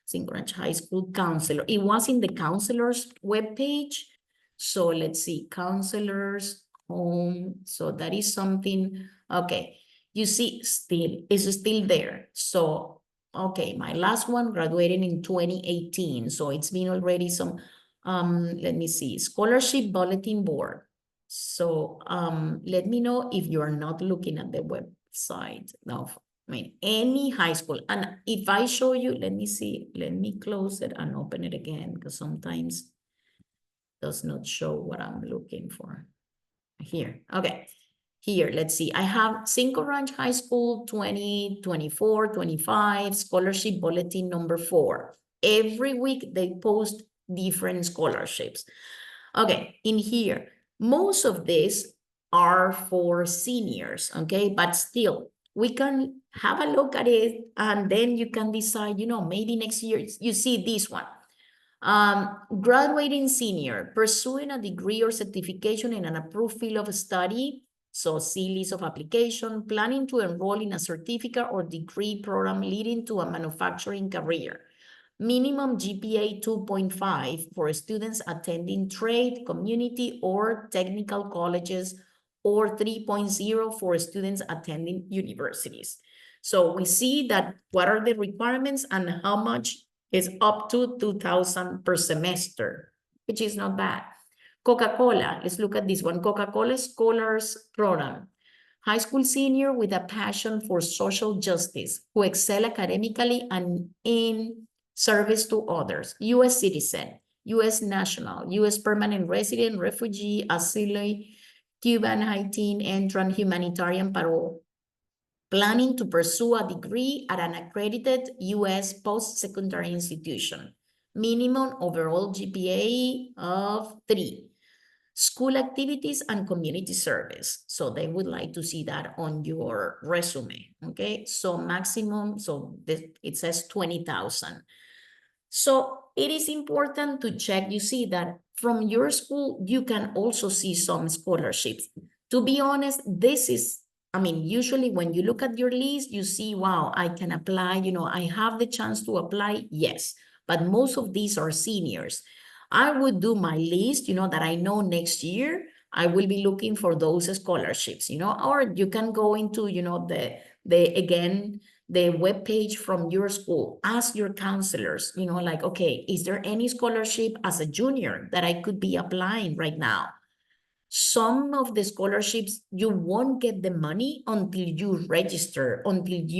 A: Cinco Ranch High School counselor. It was in the counselors webpage. So let's see, counselors home. So that is something, okay. You see, it's still there. So okay, my last one graduated in 2018. So it's been already some, let me see, scholarship bulletin board. So let me know if you are not looking at the website. No, I mean, any high school. And if I show you, let me see, let me close it and open it again, because sometimes does not show what I'm looking for. Here, okay. Here, let's see. I have Cinco Ranch High School 2024, 25 scholarship bulletin number 4. Every week they post different scholarships. Okay, in here, most of these are for seniors, okay? But still, we can have a look at it and then you can decide, you know, maybe next year you see this one. Graduating senior, pursuing a degree or certification in an approved field of study, so see list of application, planning to enroll in a certificate or degree program leading to a manufacturing career. Minimum GPA 2.5 for students attending trade, community, or technical colleges, or 3.0 for students attending universities. So we see that what are the requirements and how much is up to 2,000 per semester, which is not bad. Coca-Cola, let's look at this one. Coca-Cola Scholars Program. High school senior with a passion for social justice who excel academically and in service to others. U.S. citizen, U.S. national, U.S. permanent resident, refugee, asylee, Cuban, Haitian, entrant, humanitarian parole. Planning to pursue a degree at an accredited U.S. post-secondary institution. Minimum overall GPA of 3. School activities and community service. So they would like to see that on your resume, okay? So maximum, so it says 20,000. So it is important to check, you see that from your school, you can also see some scholarships. To be honest, this is, I mean, usually when you look at your list, you see, wow, I can apply, you know, I have the chance to apply, yes. But most of these are seniors. I would do my list, you know, that I know next year, I will be looking for those scholarships, you know, or you can go into, you know, again, the webpage from your school, ask your counselors, you know, like, okay, is there any scholarship as a junior that I could be applying right now? Some of the scholarships, you won't get the money until you register into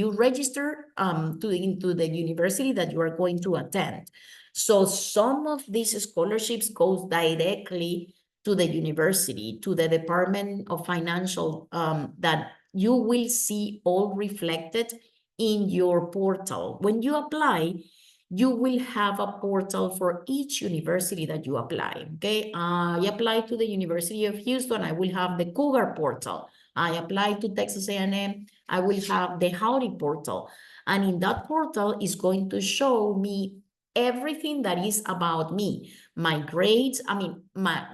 A: the university that you are going to attend. So some of these scholarships goes directly to the university, to the Department of Financial, that you will see all reflected in your portal. When you apply, you will have a portal for each university that you apply, okay? I apply to the University of Houston, I will have the Cougar portal. I apply to Texas A&M, I will have the Howdy portal. And in that portal is going to show me everything that is about me, my grades, I mean,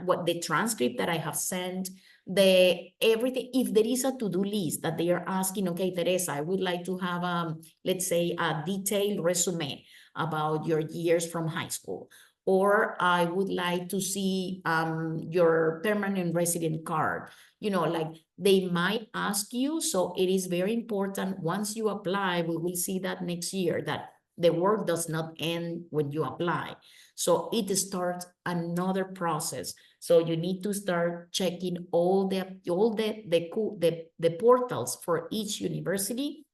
A: what the transcript that I have sent, everything. If there is a to-do list that they are asking, okay, Teresa, I would like to have, let's say, a detailed resume about your years from high school, or I would like to see your permanent resident card, you know, like they might ask you. So it is very important, once you apply, we will see that next year, that the work does not end when you apply. So it starts another process. So you need to start checking all the portals for each university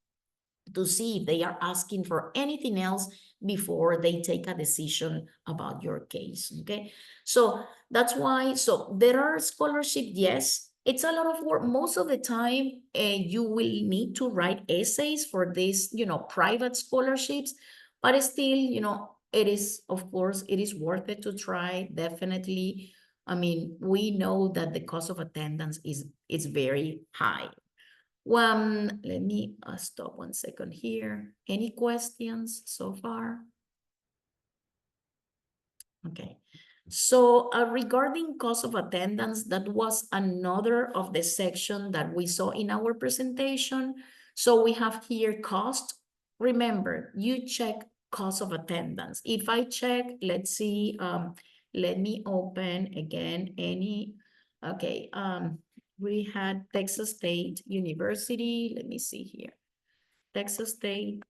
A: to see if they are asking for anything else before they take a decision about your case, okay? So that's why, so there are scholarships, yes, it's a lot of work. Most of the time, you will need to write essays for this, you know, private scholarships, but still, you know, it is, of course, it is worth it to try, definitely. I mean, we know that the cost of attendance is very high. Let me stop 1 second here. Any questions so far? Okay. So regarding cost of attendance, that was another of the section that we saw in our presentation. So we have here cost. Remember, you check cost of attendance. If I check, let's see, let me open again okay, we had Texas State University. Let me see here. Texas State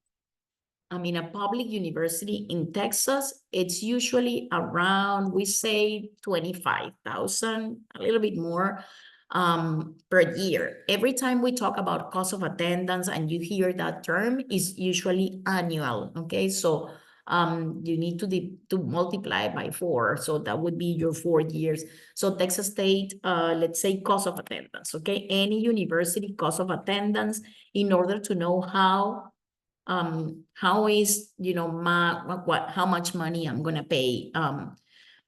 A: I mean, a public university in Texas, it's usually around, we say 25,000, a little bit more per year. Every time we talk about cost of attendance and you hear that term, is usually annual, okay? So you need to multiply by 4, so that would be your 4 years. So Texas State, let's say cost of attendance, okay? Any university cost of attendance, in order to know how is, you know, how much money I'm gonna pay.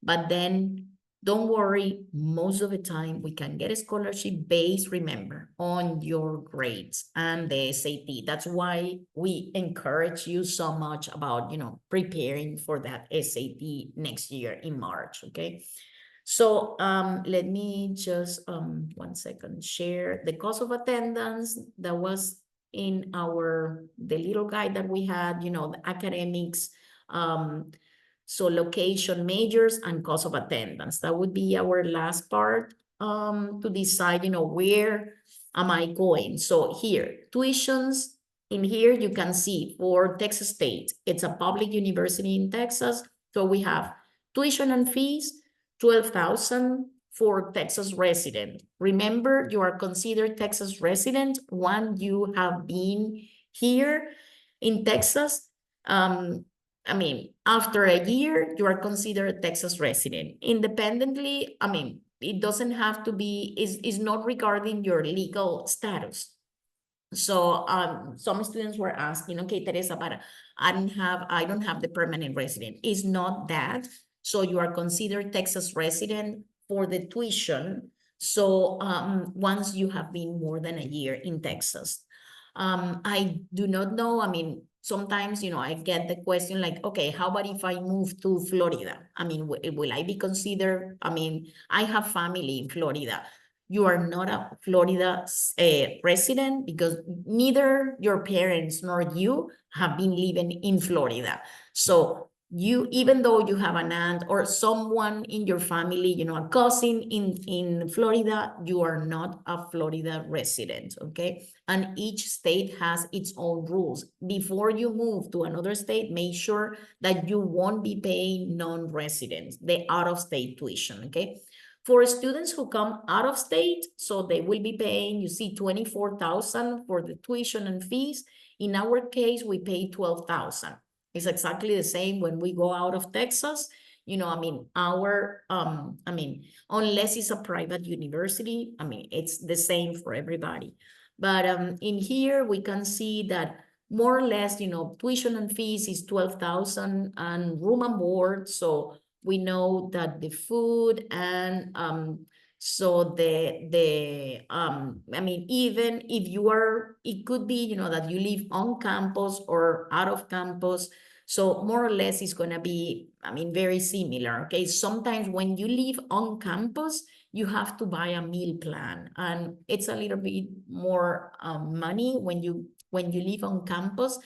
A: But then don't worry, most of the time we can get a scholarship based, remember, on your grades and the SAT. That's why we encourage you so much about, you know, preparing for that SAT next year in March, okay? So let me just 1 second share the cost of attendance that was in the little guide that we had, you know, the academics, so location, majors, and cost of attendance. That would be our last part to decide, you know, where am I going? So here, tuitions, in here you can see for Texas State, it's a public university in Texas. So we have tuition and fees, 12,000 for Texas resident. Remember, you are considered Texas resident when you have been here in Texas. I mean, after a year, you are considered a Texas resident. Independently, I mean, it doesn't have to be, is not regarding your legal status. So some students were asking, okay, Teresa, but I don't have the permanent resident. It's not that. So you are considered Texas resident for the tuition. So once you have been more than a year in Texas. I do not know. I mean, sometimes, you know, I get the question like, okay, how about if I move to Florida? I mean, will I be considered? I mean, I have family in Florida. You are not a Florida resident because neither your parents nor you have been living in Florida. So you, even though you have an aunt or someone in your family, you know, a cousin in Florida, you are not a Florida resident, okay? And each state has its own rules. Before you move to another state, make sure that you won't be paying non-residents, the out-of-state tuition, okay? For students who come out of state, so they will be paying, you see, 24,000 for the tuition and fees. In our case, we pay 12,000. It's exactly the same when we go out of Texas. You know, I mean, unless it's a private university, I mean, it's the same for everybody. But in here, we can see that more or less, you know, tuition and fees is 12,000 and room and board. So we know that the food and so I mean, even if you are, it could be, you know, that you live on campus or out of campus. So more or less it's going to be, I mean, very similar. Okay. Sometimes when you live on campus, you have to buy a meal plan and it's a little bit more money when you live on campus,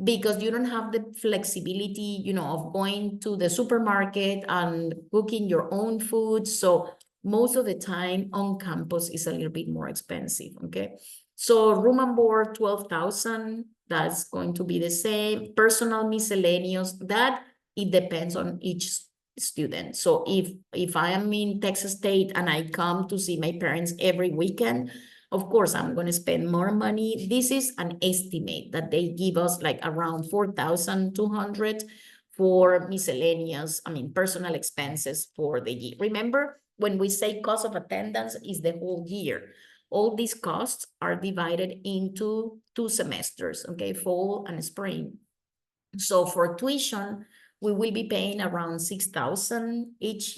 A: because you don't have the flexibility, you know, of going to the supermarket and cooking your own food. So most of the time on campus is a little bit more expensive, okay? So room and board, 12,000, that's going to be the same. Personal miscellaneous, that it depends on each student. So if I am in Texas State and I come to see my parents every weekend, of course, I'm going to spend more money. This is an estimate that they give us, like around 4,200 for miscellaneous, I mean, personal expenses for the year. Remember, when we say cost of attendance is the whole year. All these costs are divided into 2 semesters, okay, fall and spring. So for tuition, we will be paying around 6,000 each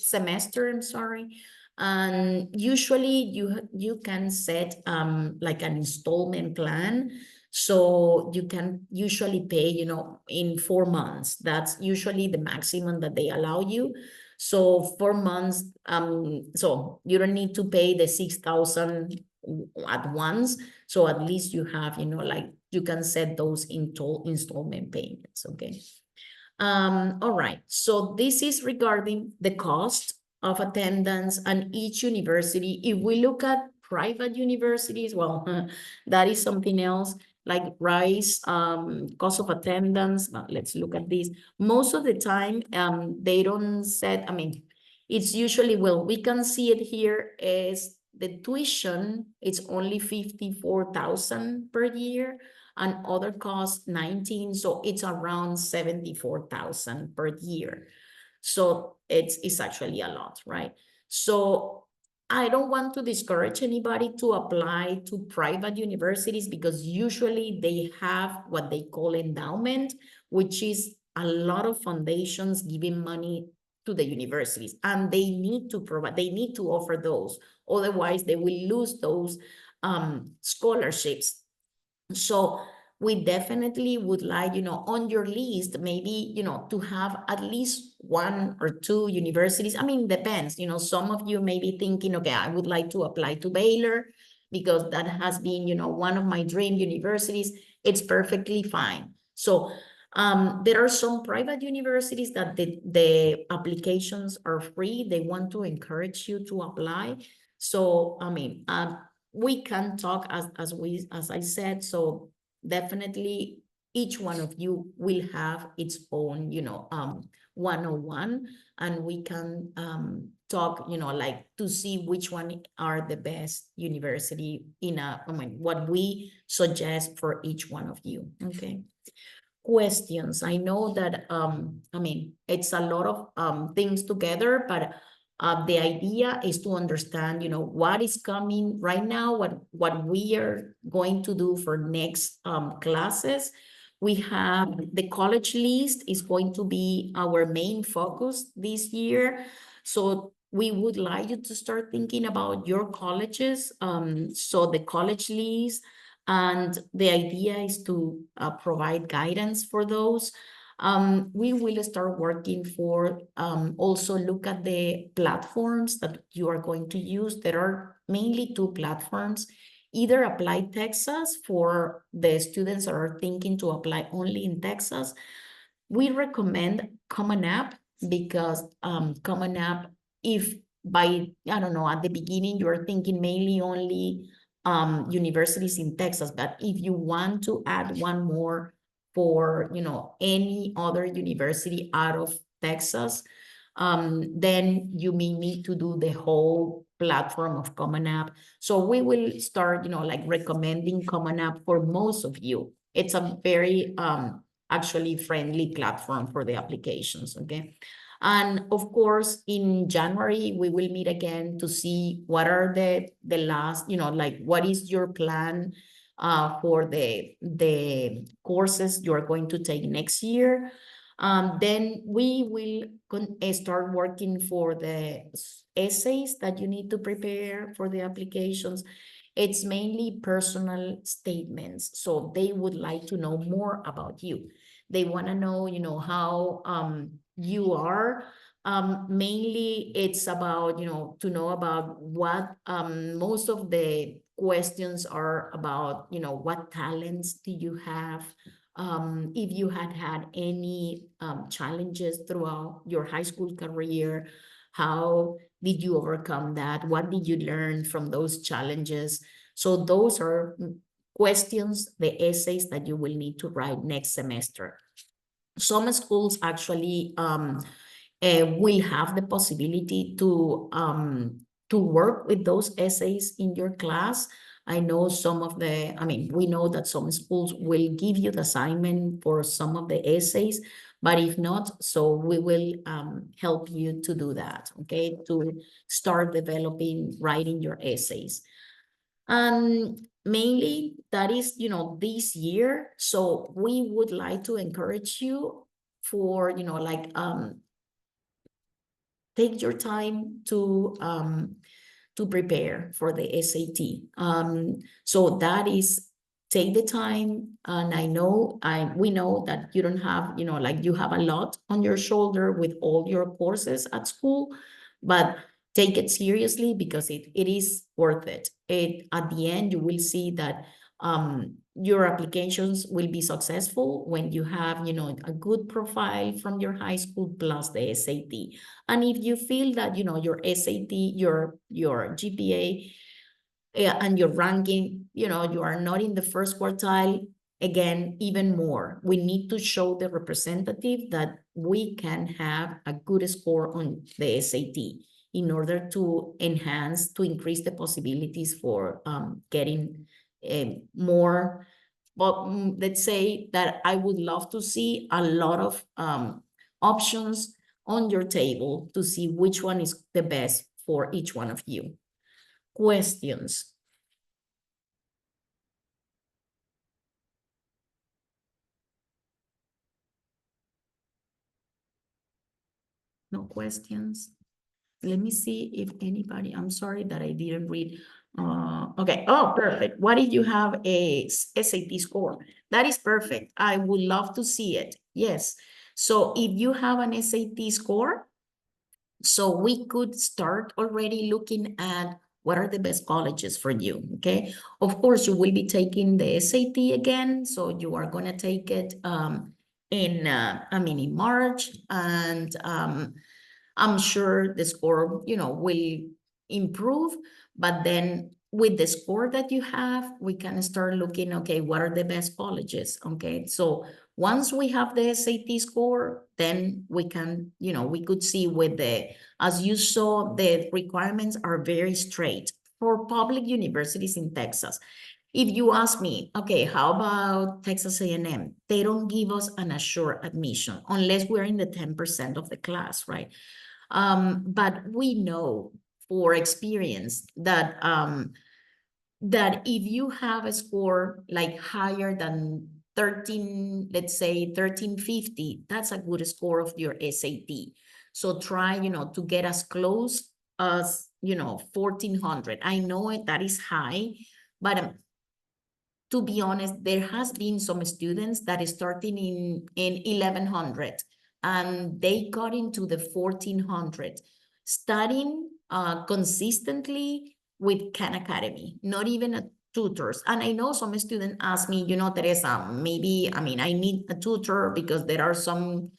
A: semester, I'm sorry. And usually you can set like an installment plan. So you can usually pay, you know, in 4 months. That's usually the maximum that they allow you. So 4 months, so you don't need to pay the 6,000 at once. So at least you have, you know, like you can set those installment payments, okay? All right, so this is regarding the cost of attendance and each university. If we look at private universities, well, that is something else. like rise, cost of attendance. Let's look at this. Most of the time, they don't set, I mean, it's usually, well, we can see it here as the tuition, it's only 54,000 per year, and other costs 19, so it's around 74,000 per year. So it's actually a lot, right? So I don't want to discourage anybody to apply to private universities because usually they have what they call endowment, which is a lot of foundations giving money to the universities, and they need to provide, they need to offer those. Otherwise, they will lose those scholarships. So we definitely would like, on your list, maybe, to have at least 1 or 2 universities. I mean, depends, some of you may be thinking, okay, I would like to apply to Baylor because that has been, one of my dream universities. It's perfectly fine. So there are some private universities that the applications are free. They want to encourage you to apply. So, I mean, we can talk as I said, so definitely each one of you will have its own, one-on-one, and we can talk, like to see which one are the best university I mean, what we suggest for each one of you, okay? Questions. I know that, I mean, it's a lot of things together, but the idea is to understand, what is coming right now, what we are going to do for next classes. We have the college list is going to be our main focus this year. So we would like you to start thinking about your colleges. So the college list, and the idea is to provide guidance for those. We will start working for also look at the platforms that you are going to use. There are mainly 2 platforms. Either Apply Texas for the students that are thinking to apply only in Texas. We recommend Common App because Common App, if by, I don't know, at the beginning you're thinking mainly only universities in Texas, but if you want to add one more for, any other university out of Texas, then you may need to do the whole platform of Common App. So we will start, like recommending Common App for most of you. It's a very actually friendly platform for the applications, okay? And of course, in January, we will meet again to see what are the last, like what is your plan for the courses you're going to take next year. Then we will start working for the essays that you need to prepare for the applications. It's mainly personal statements. So they would like to know more about you. They want to know, how you are. Mainly it's about, to know about what most of the questions are about, what talents do you have? If you had any challenges throughout your high school career, how did you overcome that? What did you learn from those challenges? So those are questions, the essays that you will need to write next semester. Some schools actually will have the possibility to work with those essays in your class. I know we know that some schools will give you the assignment for some of the essays, but if not, so we will help you to do that, okay? To start developing, writing your essays. Mainly that is, this year. So we would like to encourage you for, take your time to prepare for the SAT. So that is, take the time. And we know that you don't have, you have a lot on your shoulder with all your courses at school, but take it seriously because it is worth it. At the end, you will see that your applications will be successful when you have, a good profile from your high school plus the SAT. And if you feel that, your SAT, your GPA and your ranking, you are not in the first quartile, again, even more, we need to show the representative that we can have a good score on the SAT in order to enhance, to increase the possibilities for getting more. But let's say that I would love to see a lot of options on your table to see which one is the best for each one of you. Questions? No questions? Let me see if anybody, I'm sorry that I didn't read. Okay, oh, perfect. What did you have a SAT score? That is perfect. I would love to see it. Yes. So if you have an SAT score, so we could start already looking at what are the best colleges for you, okay? Of course, you will be taking the SAT again, so you are gonna take it in March, and I'm sure the score, will improve, but then with the score that you have, we can start looking, okay, what are the best colleges, okay? So once we have the SAT score, then we can, we could see as you saw, the requirements are very straight for public universities in Texas. If you ask me, okay, how about Texas A&M? They don't give us an assured admission unless we're in the 10% of the class, right? But we know for experience that that if you have a score like higher than 13, let's say 1350, that's a good score of your SAT. So try, to get as close as, 1400. I know that is high, but to be honest, there has been some students that is starting in 1100 and they got into the 1400, studying consistently with Khan Academy, not even a tutors. And I know some students ask me, Teresa, maybe, I need a tutor because there are some,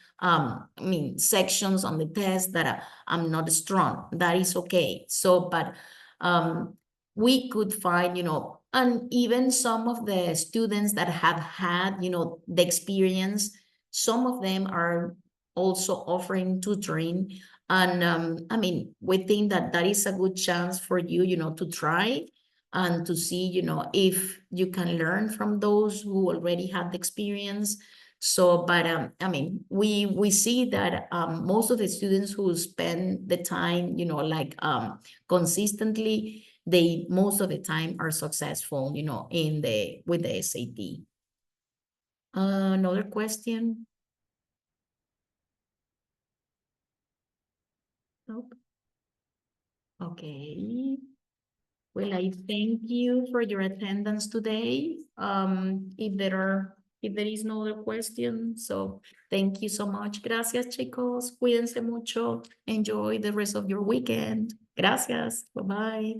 A: sections on the test that I'm not strong. That is okay. So, but we could find, and even some of the students that have had, the experience, some of them are also offering tutoring. And we think that that is a good chance for you, to try and to see, if you can learn from those who already had the experience. So, but we see that most of the students who spend the time, consistently, they most of the time are successful, with the SAT. Another question? Nope. Okay. Well, I thank you for your attendance today. If there is no other question, so thank you so much. Gracias, chicos. Cuídense mucho. Enjoy the rest of your weekend. Gracias. Bye-bye.